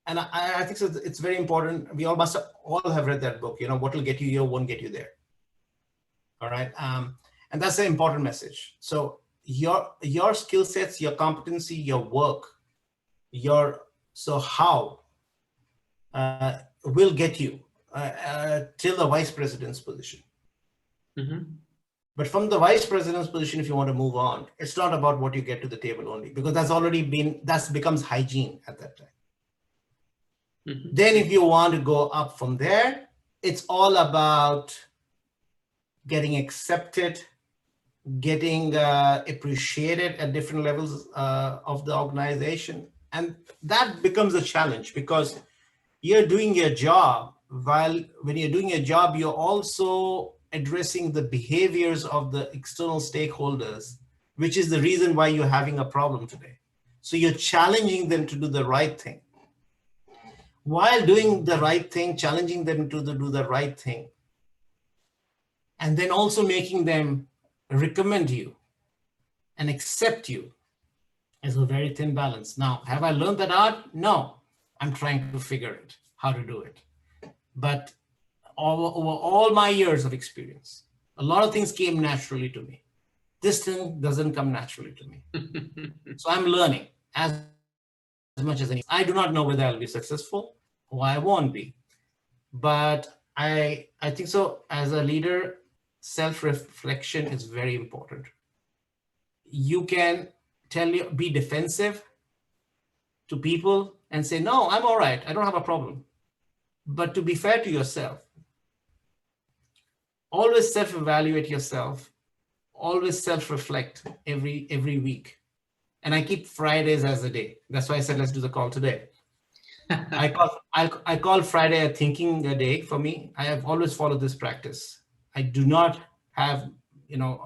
and I think so it's very important. We all must all have read that book, what will get you here won't get you there. All right. And that's an important message. So your skill sets, your competency, your work, how will get you till the vice president's position. Mm-hmm. But from the vice president's position, if you want to move on, it's not about what you get to the table only, because that becomes hygiene at that time. Mm-hmm. Then if you want to go up from there, it's all about getting accepted, getting appreciated at different levels of the organization. And that becomes a challenge, because you're doing your job. When you're doing your job, you're also addressing the behaviors of the external stakeholders, which is the reason why you're having a problem today. So you're challenging them to do the right thing. While doing the right thing, challenging them to do the right thing, and then also making them recommend you and accept you, is a very thin balance. Now, have I learned that art? No, I'm trying to figure it, how to do it. But over all my years of experience, a lot of things came naturally to me. This thing doesn't come naturally to me. So I'm learning as much as anything. I do not know whether I'll be successful or I won't be. But I think so, as a leader, self-reflection is very important. You can be defensive to people and say, no, I'm all right, I don't have a problem. But to be fair to yourself, always self-evaluate yourself, always self-reflect every week. And I keep Fridays as a day. That's why I said, let's do the call today. I call Friday a thinking day for me. I have always followed this practice. I do not have,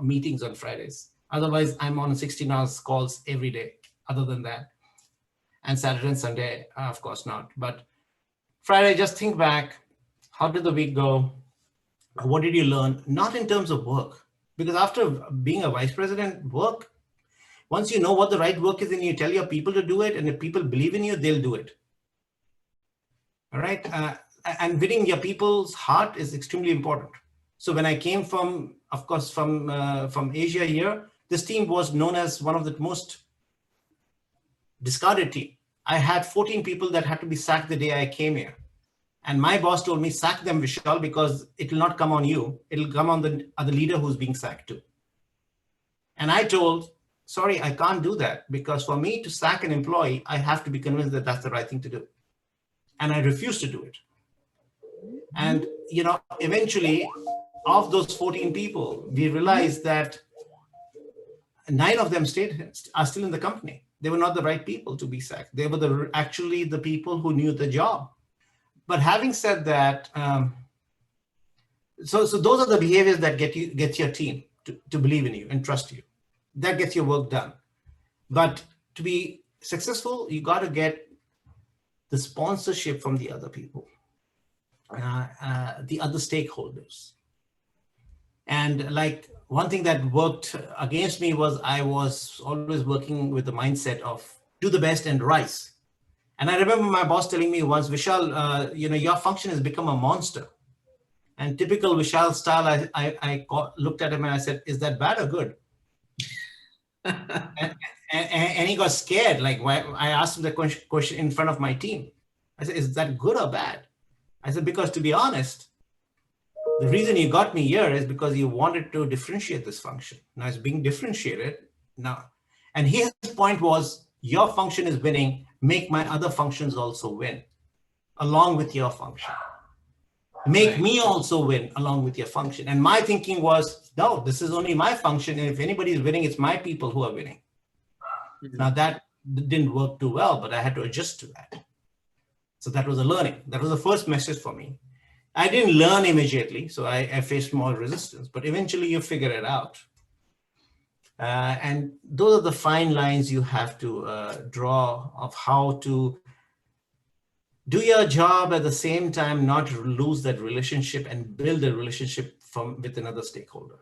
meetings on Fridays. Otherwise, I'm on 16 hours calls every day, other than that. And Saturday and Sunday, of course not. But Friday, just think back. How did the week go? What did you learn? Not in terms of work. Because after being a vice president, once you know what the right work is and you tell your people to do it, and if people believe in you, they'll do it. All right. And winning your people's heart is extremely important. So when I came from Asia here, this team was known as one of the most discarded team. I had 14 people that had to be sacked the day I came here. And my boss told me, sack them, Vishal, because it will not come on you. It'll come on the other leader who's being sacked too. And I told, sorry, I can't do that, because for me to sack an employee, I have to be convinced that that's the right thing to do. And I refused to do it. And, eventually, of those 14 people, we realized that 9 of them are still in the company. They were not the right people to be sacked. They were actually the people who knew the job. But having said that, so those are the behaviors that get your team to believe in you and trust you. That gets your work done. But to be successful, you got to get the sponsorship from the other people, the other stakeholders. And like one thing that worked against me was I was always working with the mindset of do the best and rise. And I remember my boss telling me once, Vishal, your function has become a monster. And typical Vishal style, I looked at him and I said, is that bad or good? and he got scared. Like, why? I asked him the question in front of my team. I said, is that good or bad? I said, because to be honest, the reason you got me here is because you wanted to differentiate this function. Now it's being differentiated now. And his point was, your function is winning, make my other functions also win along with your function. Make me also win along with your function. And my thinking was, no, this is only my function. And if anybody is winning, it's my people who are winning. Mm-hmm. Now that didn't work too well, but I had to adjust to that. So that was a learning. That was the first message for me. I didn't learn immediately, so I faced more resistance, but eventually you figure it out. And those are the fine lines you have to draw of how to do your job at the same time, not lose that relationship and build a relationship with another stakeholder.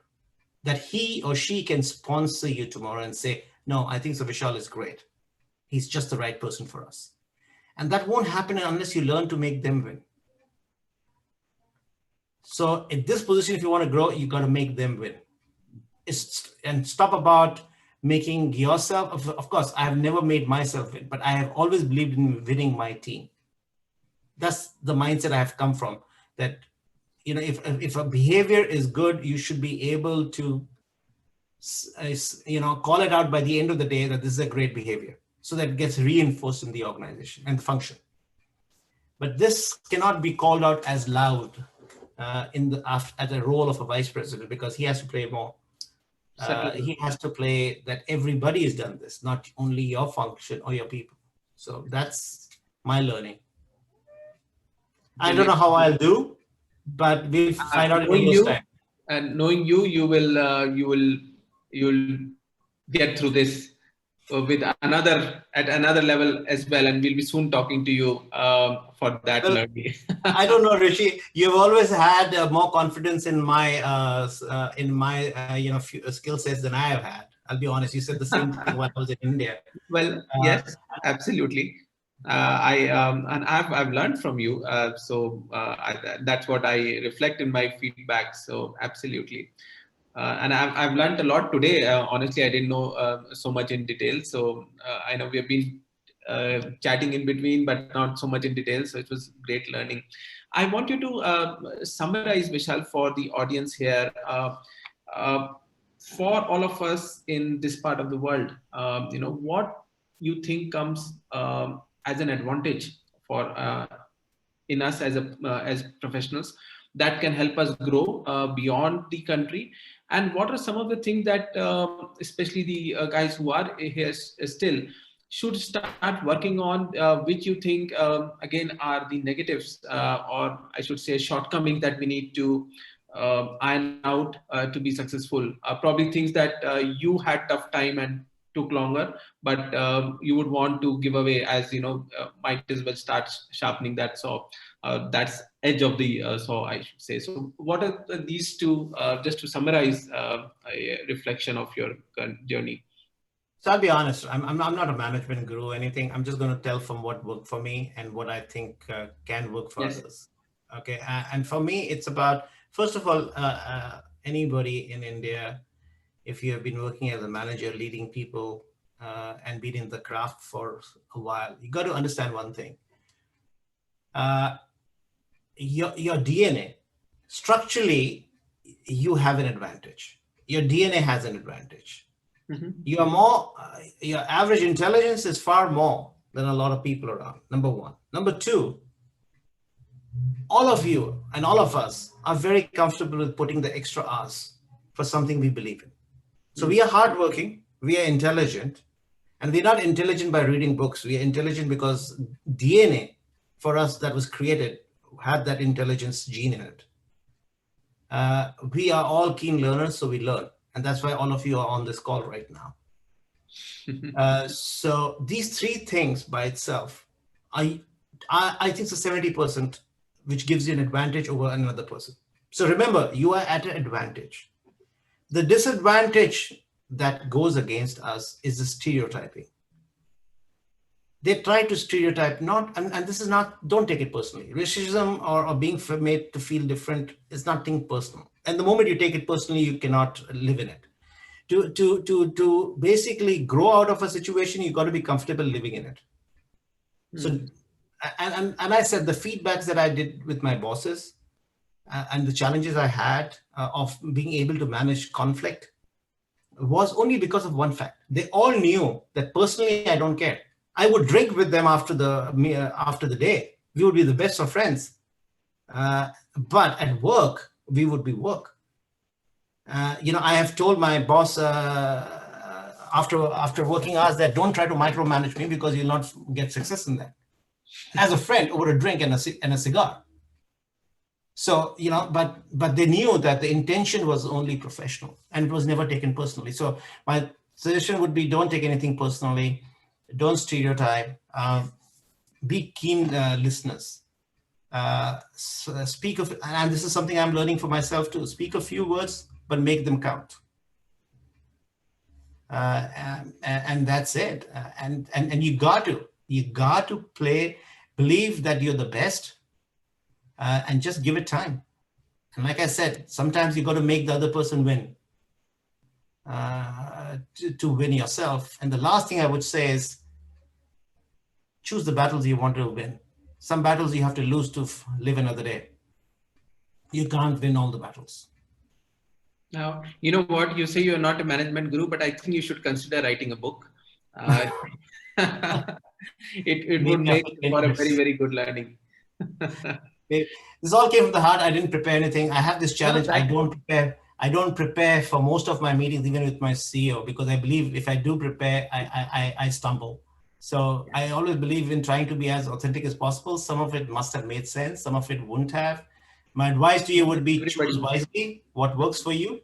That he or she can sponsor you tomorrow and say, no, I think so Vishal is great. He's just the right person for us. And that won't happen unless you learn to make them win. So in this position, if you want to grow, you got to make them win. And stop about making yourself, of course, I have never made myself win, but I have always believed in winning my team. That's the mindset I have come from, that, if a behavior is good, you should be able to, call it out by the end of the day that this is a great behavior. So that it gets reinforced in the organization and the function. But this cannot be called out as loud at the role of a vice president, because he has to play more. He has to play that everybody has done this, not only your function or your people. So that's my learning. I don't know how I'll do, but we'll find out in years' time. And knowing you, you'll get through this with at another level as well, and we'll be soon talking to you for that learning. I don't know, Rishi. You've always had more confidence in my skill sets than I have had. I'll be honest. You said the same thing when I was in India. Well, yes, absolutely. I've learned from you. That's what I reflect in my feedback. So absolutely. And I've learned a lot today. Honestly, I didn't know so much in detail. So I know we have been chatting in between, but not so much in detail. So it was great learning. I want you to summarize, Vishal, for the audience here, for all of us in this part of the world, what you think comes as an advantage for in us as professionals that can help us grow beyond the country. And what are some of the things that, especially the guys who are here still, should start working on, which you think, again, are the negatives, or I should say shortcomings that we need to iron out to be successful? Probably things that you had tough time and took longer, but you would want to give away, as might as well start sharpening that saw. That's edge of the saw, I should say. So what are these two, just to summarize a reflection of your journey? So I'll be honest, I'm not a management guru or anything. I'm just going to tell from what worked for me and what I think can work for others. Okay. And for me, it's about, first of all, anybody in India, if you have been working as a manager, leading people and been in the craft for a while, you got to understand one thing. Your DNA, structurally, you have an advantage. Your DNA has an advantage. Mm-hmm. You are more, your average intelligence is far more than a lot of people around, number one. Number two, all of you and all of us are very comfortable with putting the extra hours for something we believe in. So we are hardworking, we are intelligent, and we're not intelligent by reading books. We are intelligent because DNA for us that was created have that intelligence gene in it. We are all keen learners, so we learn. And that's why all of you are on this call right now. So these three things by itself, I think so 70%, which gives you an advantage over another person. So remember, you are at an advantage. The disadvantage that goes against us is the stereotyping. They try to stereotype, and this is not, don't take it personally. Racism or being made to feel different is nothing personal. And the moment you take it personally, you cannot live in it. To basically grow out of a situation, you got to be comfortable living in it. So, and I said the feedbacks that I did with my bosses and the challenges I had of being able to manage conflict was only because of one fact. They all knew that personally, I don't care. I would drink with them after the day. We would be the best of friends. But at work, we would be work. I have told my boss after working hours that don't try to micromanage me because you'll not get success in that. As a friend, over a drink and a cigar. So, but they knew that the intention was only professional and it was never taken personally. So my suggestion would be, don't take anything personally. Don't stereotype. Be keen listeners. Speak of, and this is something I'm learning for myself too. Speak a few words, but make them count. And that's it. And you got to believe that you're the best, and just give it time. And like I said, sometimes you got to make the other person win to win yourself. And the last thing I would say is, choose the battles you want to win. Some battles you have to lose to live another day. You can't win all the battles. Now, you know what? You say you're not a management guru, but I think you should consider writing a book. It would make for a very, very good learning. This all came from the heart. I didn't prepare anything. I have this challenge. I don't prepare for most of my meetings, even with my CEO, because I believe if I do prepare, I stumble. So I always believe in trying to be as authentic as possible. Some of it must have made sense. Some of it wouldn't have. My advice to you would be, choose wisely what works for you.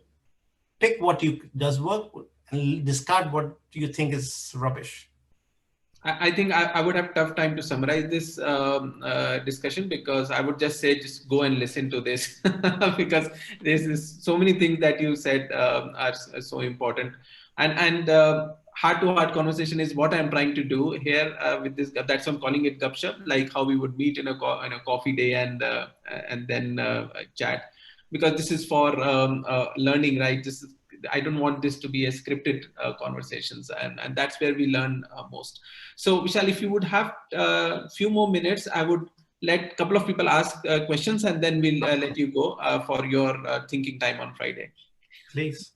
Pick what does work and discard what you think is rubbish. I think I would have tough time to summarize this discussion, because I would just say, just go and listen to this because there's so many things that you said are so important. And heart-to-heart conversation is what I'm trying to do here with this. That's why I'm calling it Gupshup, like how we would meet in a coffee day and then chat, because this is for learning, right? I don't want this to be a scripted conversations, and that's where we learn most. So Vishal, if you would have a few more minutes, I would let a couple of people ask questions, and then we'll let you go for your thinking time on Friday. Please.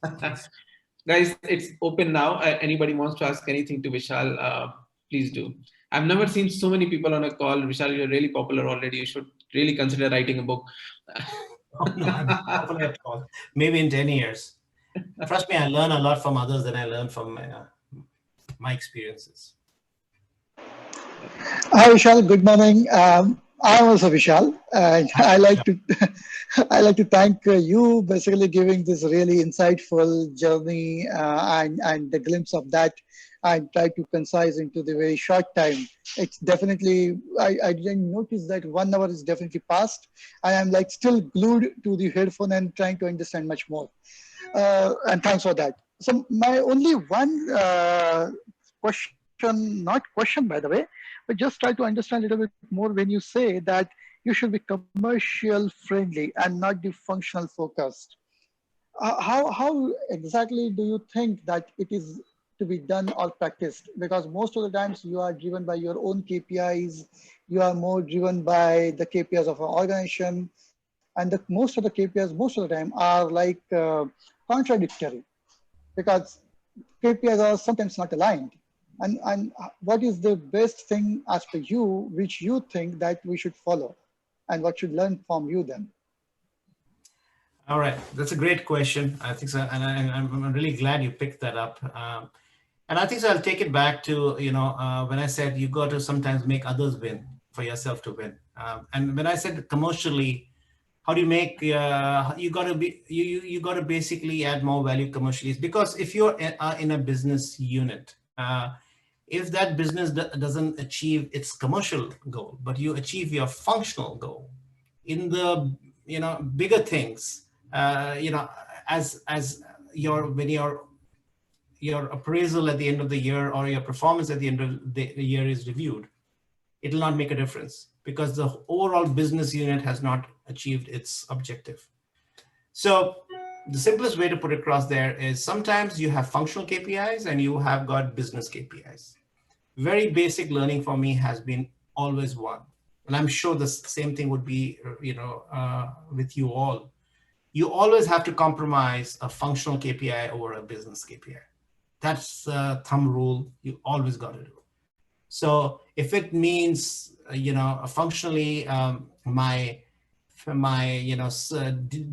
Guys, it's open now. Anybody wants to ask anything to Vishal, please do. I've never seen so many people on a call. Vishal, you're really popular already. You should really consider writing a book. Oh, no, I'm not popular at all. Maybe in 10 years. Trust me, I learn a lot from others than I learn from my experiences. Hi, Vishal. Good morning. I'm also Vishal, and I like to thank you basically giving this really insightful journey and the glimpse of that, and try to concise into the very short time. It's definitely, I didn't notice that 1 hour is definitely passed, and I'm like still glued to the headphone and trying to understand much more. And thanks for that. So my only one question, not question by the way, but just try to understand a little bit more when you say that you should be commercial friendly and not the functional focused. How exactly do you think that it is to be done or practiced? Because most of the times you are driven by your own KPIs, you are more driven by the KPIs of an organization, and most of the KPIs most of the time are like contradictory, because KPIs are sometimes not aligned. And what is the best thing as per you, which you think that we should follow, and what should learn from you then? All right, that's a great question. I think so, and I'm really glad you picked that up. And I think so. I'll take it back to when I said you got to sometimes make others win. for yourself to win. And when I said commercially, how do you make, you got to basically add more value commercially. Because if you're in a business unit, if that business doesn't achieve its commercial goal, but you achieve your functional goal in the, bigger things, as when your appraisal at the end of the year or your performance at the end of the year is reviewed, it will not make a difference because the overall business unit has not achieved its objective. So the simplest way to put it across there is sometimes you have functional KPIs and you have got business KPIs. Very basic learning for me has been always one. And I'm sure the same thing would be, with you all. You always have to compromise a functional KPI over a business KPI. That's a thumb rule you always got to do. So if it means, functionally, my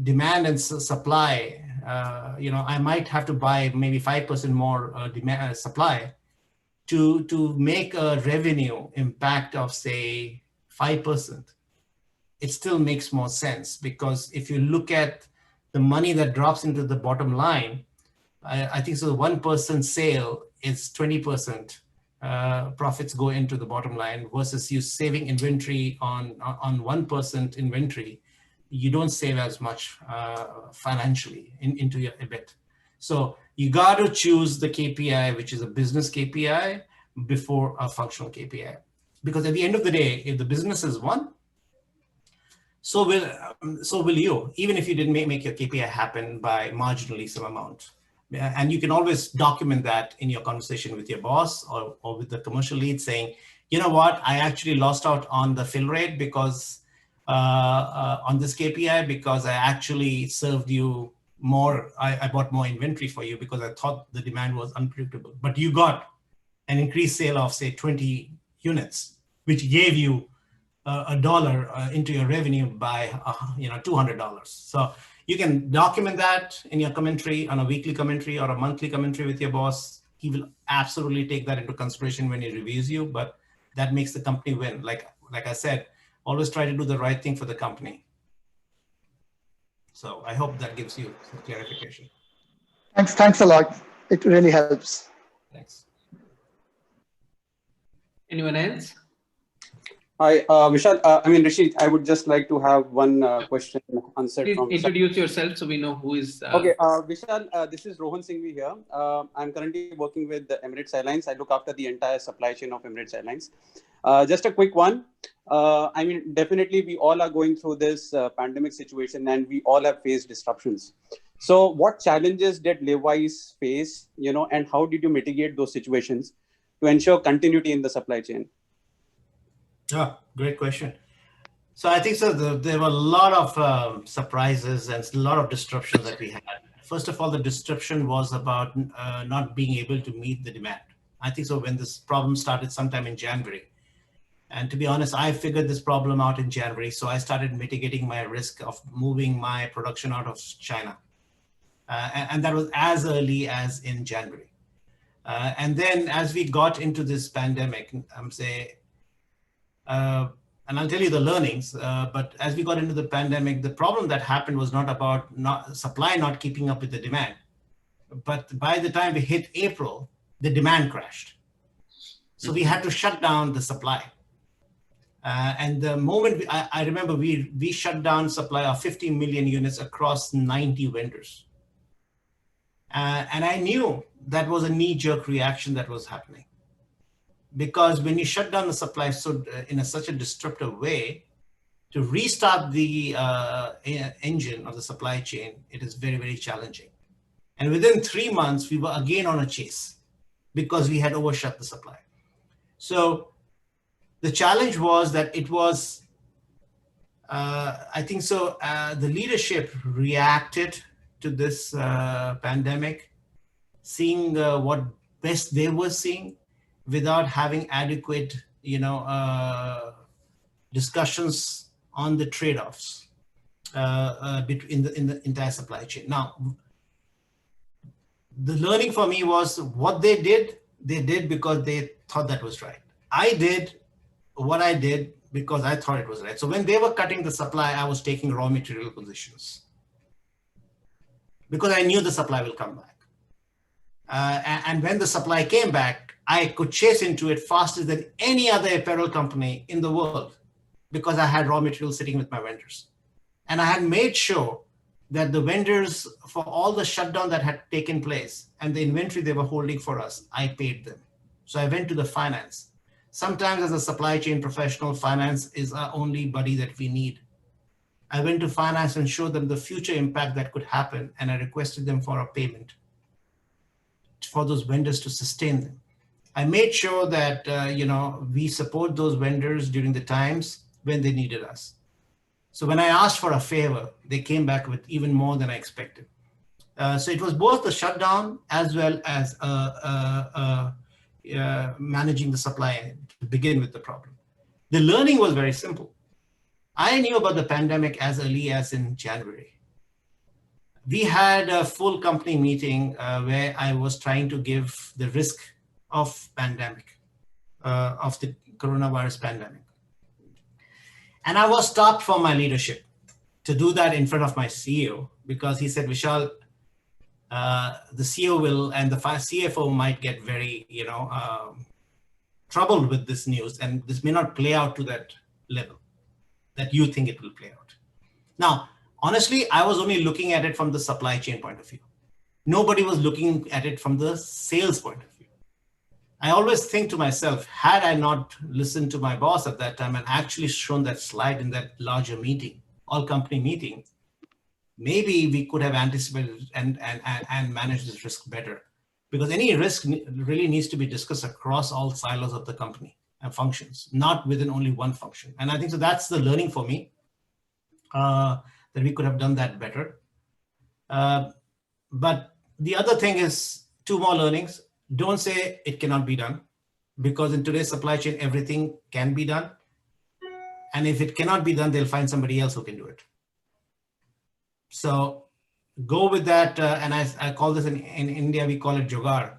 demand and supply, I might have to buy maybe 5% more demand supply to make a revenue impact of say 5%. It still makes more sense because if you look at the money that drops into the bottom line, I think so 1% sale is 20% profits go into the bottom line versus you saving inventory on 1% inventory. You don't save as much financially into your EBIT. So you got to choose the KPI, which is a business KPI before a functional KPI. Because at the end of the day, if the business is won, so will you, even if you didn't make your KPI happen by marginally some amount. And you can always document that in your conversation with your boss or with the commercial lead saying, you know what, I actually lost out on the fill rate because on this KPI because I actually served you more. I bought more inventory for you because I thought the demand was unpredictable. But you got an increased sale of say 20 units, which gave you $1 into your revenue by $200. So you can document that in your commentary on a weekly commentary or a monthly commentary with your boss. He will absolutely take that into consideration when he reviews you, but that makes the company win. Like I said, always try to do the right thing for the company. So I hope that gives you some clarification. Thanks a lot. It really helps. Thanks. Anyone else? Hi, Vishal. Rashid, I would just like to have one question answered. Please from introduce yourself so we know who is. Okay, Vishal, this is Rohan Singhvi here. I'm currently working with the Emirates Airlines. I look after the entire supply chain of Emirates Airlines. Just a quick one. Definitely we all are going through this pandemic situation and we all have faced disruptions. So what challenges did Levi's face, and how did you mitigate those situations to ensure continuity in the supply chain? Oh, great question. So I think so. There were a lot of surprises and a lot of disruptions that we had. First of all, the disruption was about not being able to meet the demand. I think so when this problem started sometime in January. And to be honest, I figured this problem out in January. So I started mitigating my risk of moving my production out of China. And that was as early as in January. And then as we got into this pandemic, and I'll tell you the learnings, but as we got into the pandemic, the problem that happened was not about supply not keeping up with the demand. But by the time we hit April, the demand crashed. So we had to shut down the supply. And the moment, I remember we shut down supply of 50 million units across 90 vendors. And I knew that was a knee-jerk reaction that was happening. Because when you shut down the supply in such a disruptive way, to restart the engine of the supply chain, it is very, very challenging. And within 3 months, we were again on a chase because we had overshot the supply. So the challenge was that it was, the leadership reacted to this pandemic, seeing what best they were seeing, without having adequate, discussions on the trade-offs in the entire supply chain. Now, the learning for me was what they did because they thought that was right. I did what I did because I thought it was right. So when they were cutting the supply, I was taking raw material positions because I knew the supply will come back. And when the supply came back, I could chase into it faster than any other apparel company in the world because I had raw material sitting with my vendors. And I had made sure that the vendors, for all the shutdown that had taken place and the inventory they were holding for us, I paid them. So I went to the finance. Sometimes as a supply chain professional, finance is our only buddy that we need. I went to finance and showed them the future impact that could happen, and I requested them for a payment for those vendors to sustain them. I made sure that we support those vendors during the times when they needed us. So when I asked for a favor, they came back with even more than I expected. So it was both the shutdown as well as managing the supply to begin with the problem. The learning was very simple. I knew about the pandemic as early as in January. We had a full company meeting where I was trying to give the risk of pandemic, of the coronavirus pandemic. And I was stopped from my leadership to do that in front of my CEO because he said, Vishal, the CEO will and the CFO might get very, troubled with this news, and this may not play out to that level that you think it will play out. Now, honestly, I was only looking at it from the supply chain point of view. Nobody was looking at it from the sales point of view. I always think to myself, had I not listened to my boss at that time and actually shown that slide in that larger meeting, all company meeting, maybe we could have anticipated and managed this risk better. Because any risk really needs to be discussed across all silos of the company and functions, not within only one function. And I think so that's the learning for me, that we could have done that better. But the other thing is 2 more learnings. Don't say it cannot be done, because in today's supply chain, everything can be done. And if it cannot be done, they'll find somebody else who can do it. So go with that. And I call this in India, we call it jugaad.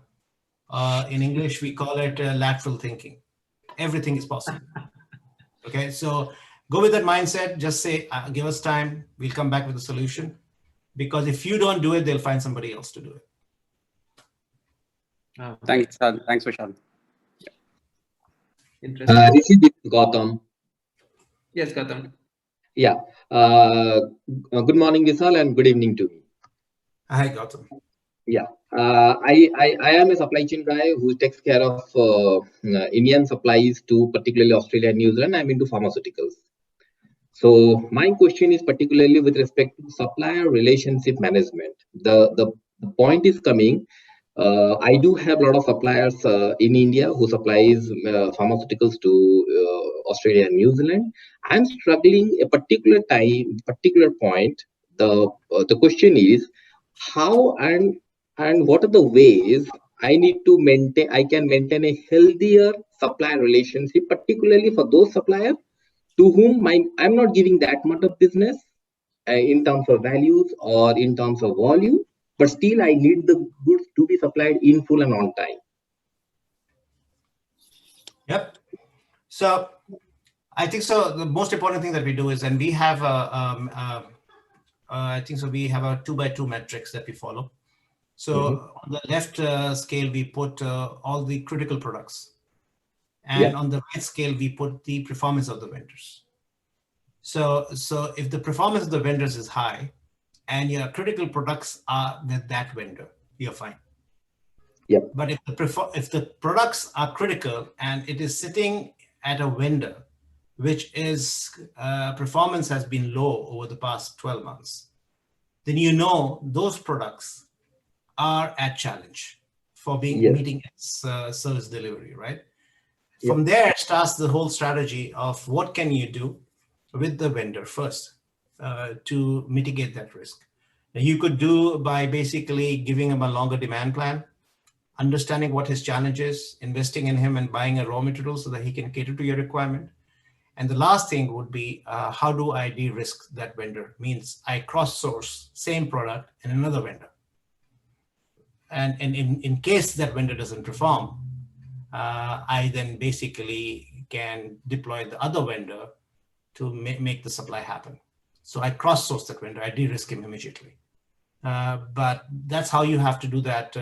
In English, we call it lateral thinking. Everything is possible. Okay, so go with that mindset. Just say, give us time. We'll come back with a solution. Because if you don't do it, they'll find somebody else to do it. Thanks, thanks, Vishal. Interesting. This is Gautam. Yes, Gautam. Yeah. Good morning, Vishal, and good evening to you. Hi, Gautam. Yeah. I am a supply chain guy who takes care of Indian supplies to particularly Australia and New Zealand. I'm into pharmaceuticals. So my question is particularly with respect to supplier relationship management. The point is coming. I do have a lot of suppliers in India who supplies pharmaceuticals to Australia and New Zealand. I'm struggling a particular point. The question is how and what are the ways I can maintain a healthier supplier relationship, particularly for those suppliers to whom I'm not giving that much of business in terms of values or in terms of volume, but still I need the goods to be supplied in full and on time. Yep. So I think so. The most important thing that we do is, and we have I think so. We have a 2x2 metrics that we follow. So on the left scale, we put all the critical products. And on the right scale, we put the performance of the vendors. So if the performance of the vendors is high and your critical products are with that vendor, you're fine. Yep. But if the products are critical and it is sitting at a vendor, which is performance has been low over the past 12 months, then those products are at challenge for meeting its service delivery, right? From there, it starts the whole strategy of what can you do with the vendor first to mitigate that risk. Now, you could do by basically giving him a longer demand plan, understanding what his challenge is, investing in him and buying a raw material so that he can cater to your requirement. And the last thing would be, how do I de-risk that vendor? Means I cross-source same product in another vendor. And in case that vendor doesn't perform, I then basically can deploy the other vendor to make the supply happen. So I cross-source that vendor, I de-risk him immediately. But that's how you have to do that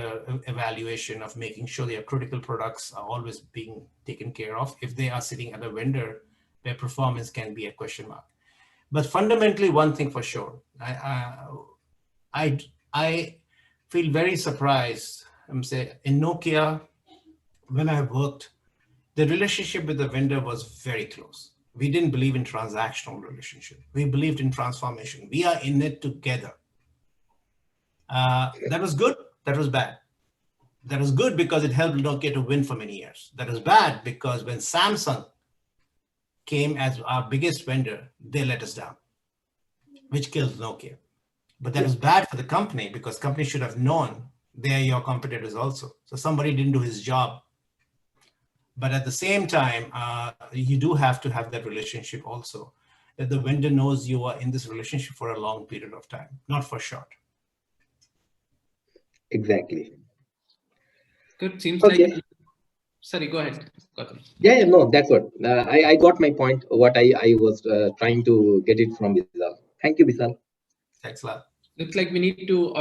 evaluation of making sure your critical products are always being taken care of. If they are sitting at a vendor, their performance can be a question mark. But fundamentally, one thing for sure, I feel very surprised. I'm saying in Nokia, when I worked, the relationship with the vendor was very close. We didn't believe in transactional relationship. We believed in transformation. We are in it together. That was good. That was bad. That was good because it helped Nokia to win for many years. That was bad because when Samsung came as our biggest vendor, they let us down, which killed Nokia. But that was bad for the company because company should have known they are your competitors also. So somebody didn't do his job. But at the same time, you do have to have that relationship also, that the vendor knows you are in this relationship for a long period of time, not for short. Exactly. Good. Seems Okay. like. Sorry, go ahead. Yeah, no, that's what. I got my point, what I was trying to get it from Vishal. Thank you, Vishal. Thanks a lot. Looks like we need to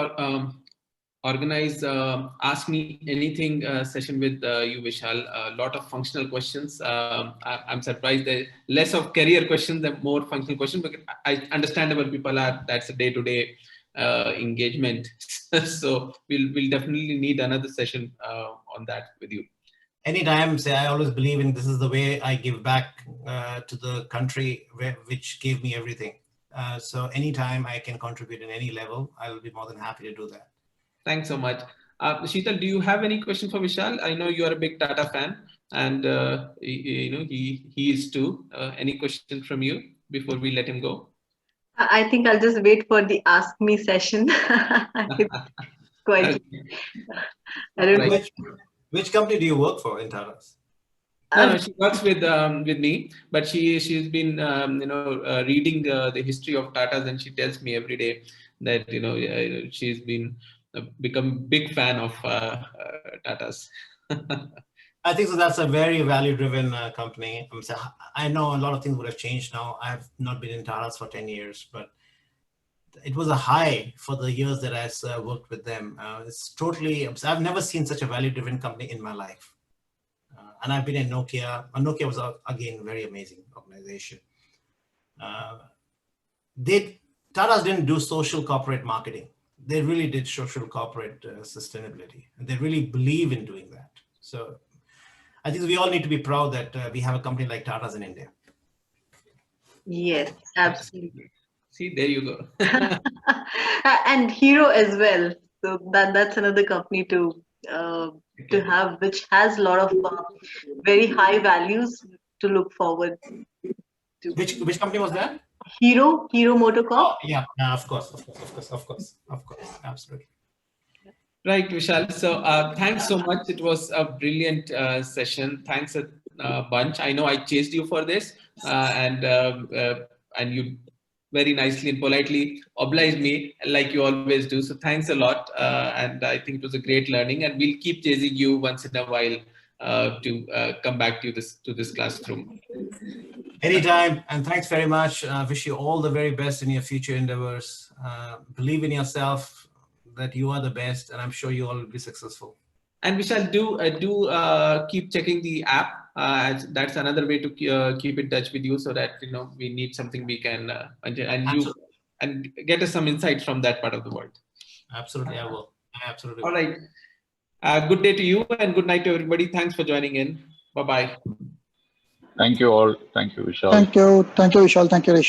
organize Ask Me Anything session with you, Vishal. A lot of functional questions. I'm surprised that less of career questions than more functional questions, because I understandable people are, that's a day-to-day engagement. So we'll definitely need another session on that with you. Anytime, say, I always believe in this is the way I give back to the country which gave me everything. So anytime I can contribute in any level, I will be more than happy to do that. Thanks so much. Sheetal, do you have any question for Vishal? I know you are a big Tata fan, and he is too. Any question from you before we let him go? I think I'll just wait for the Ask Me session. Quite. Right. Which company do you work for in Tata's? No, she works with me, but she's been reading the history of Tata's, and she tells me every day that she's been become big fan of Tata's. I think so. That's a very value-driven company. I know a lot of things would have changed now. I have not been in Tata's for 10 years, but it was a high for the years that I worked with them. It's totally, I've never seen such a value-driven company in my life. And I've been in Nokia. Nokia was, again, a very amazing organization. Tata's didn't do social corporate marketing. They really did social corporate sustainability. And they really believe in doing that. So I think we all need to be proud that we have a company like Tata's in India. Yes, absolutely. See, there you go. And Hero as well. So that's another company to have, which has a lot of very high values to look forward to. Which company was that? Hero Motorcorp. Oh, yeah, of course, absolutely. Right, Vishal. So thanks so much. It was a brilliant session. Thanks a bunch. I know I chased you for this, and you very nicely and politely obliged me like you always do. So thanks a lot. And I think it was a great learning, and we'll keep chasing you once in a while to come back to this classroom. Anytime, and thanks very much. Wish you all the very best in your future endeavors. Believe in yourself, that you are the best, and I'm sure you all will be successful. And Vishal, do keep checking the app. That's another way to keep in touch with you, so that we need something we can and get us some insights from that part of the world. Absolutely, I will. Absolutely. All right. Good day to you, and good night to everybody. Thanks for joining in. Bye bye. Thank you all. Thank you, Vishal. Thank you, Vishal. Thank you, Rishi.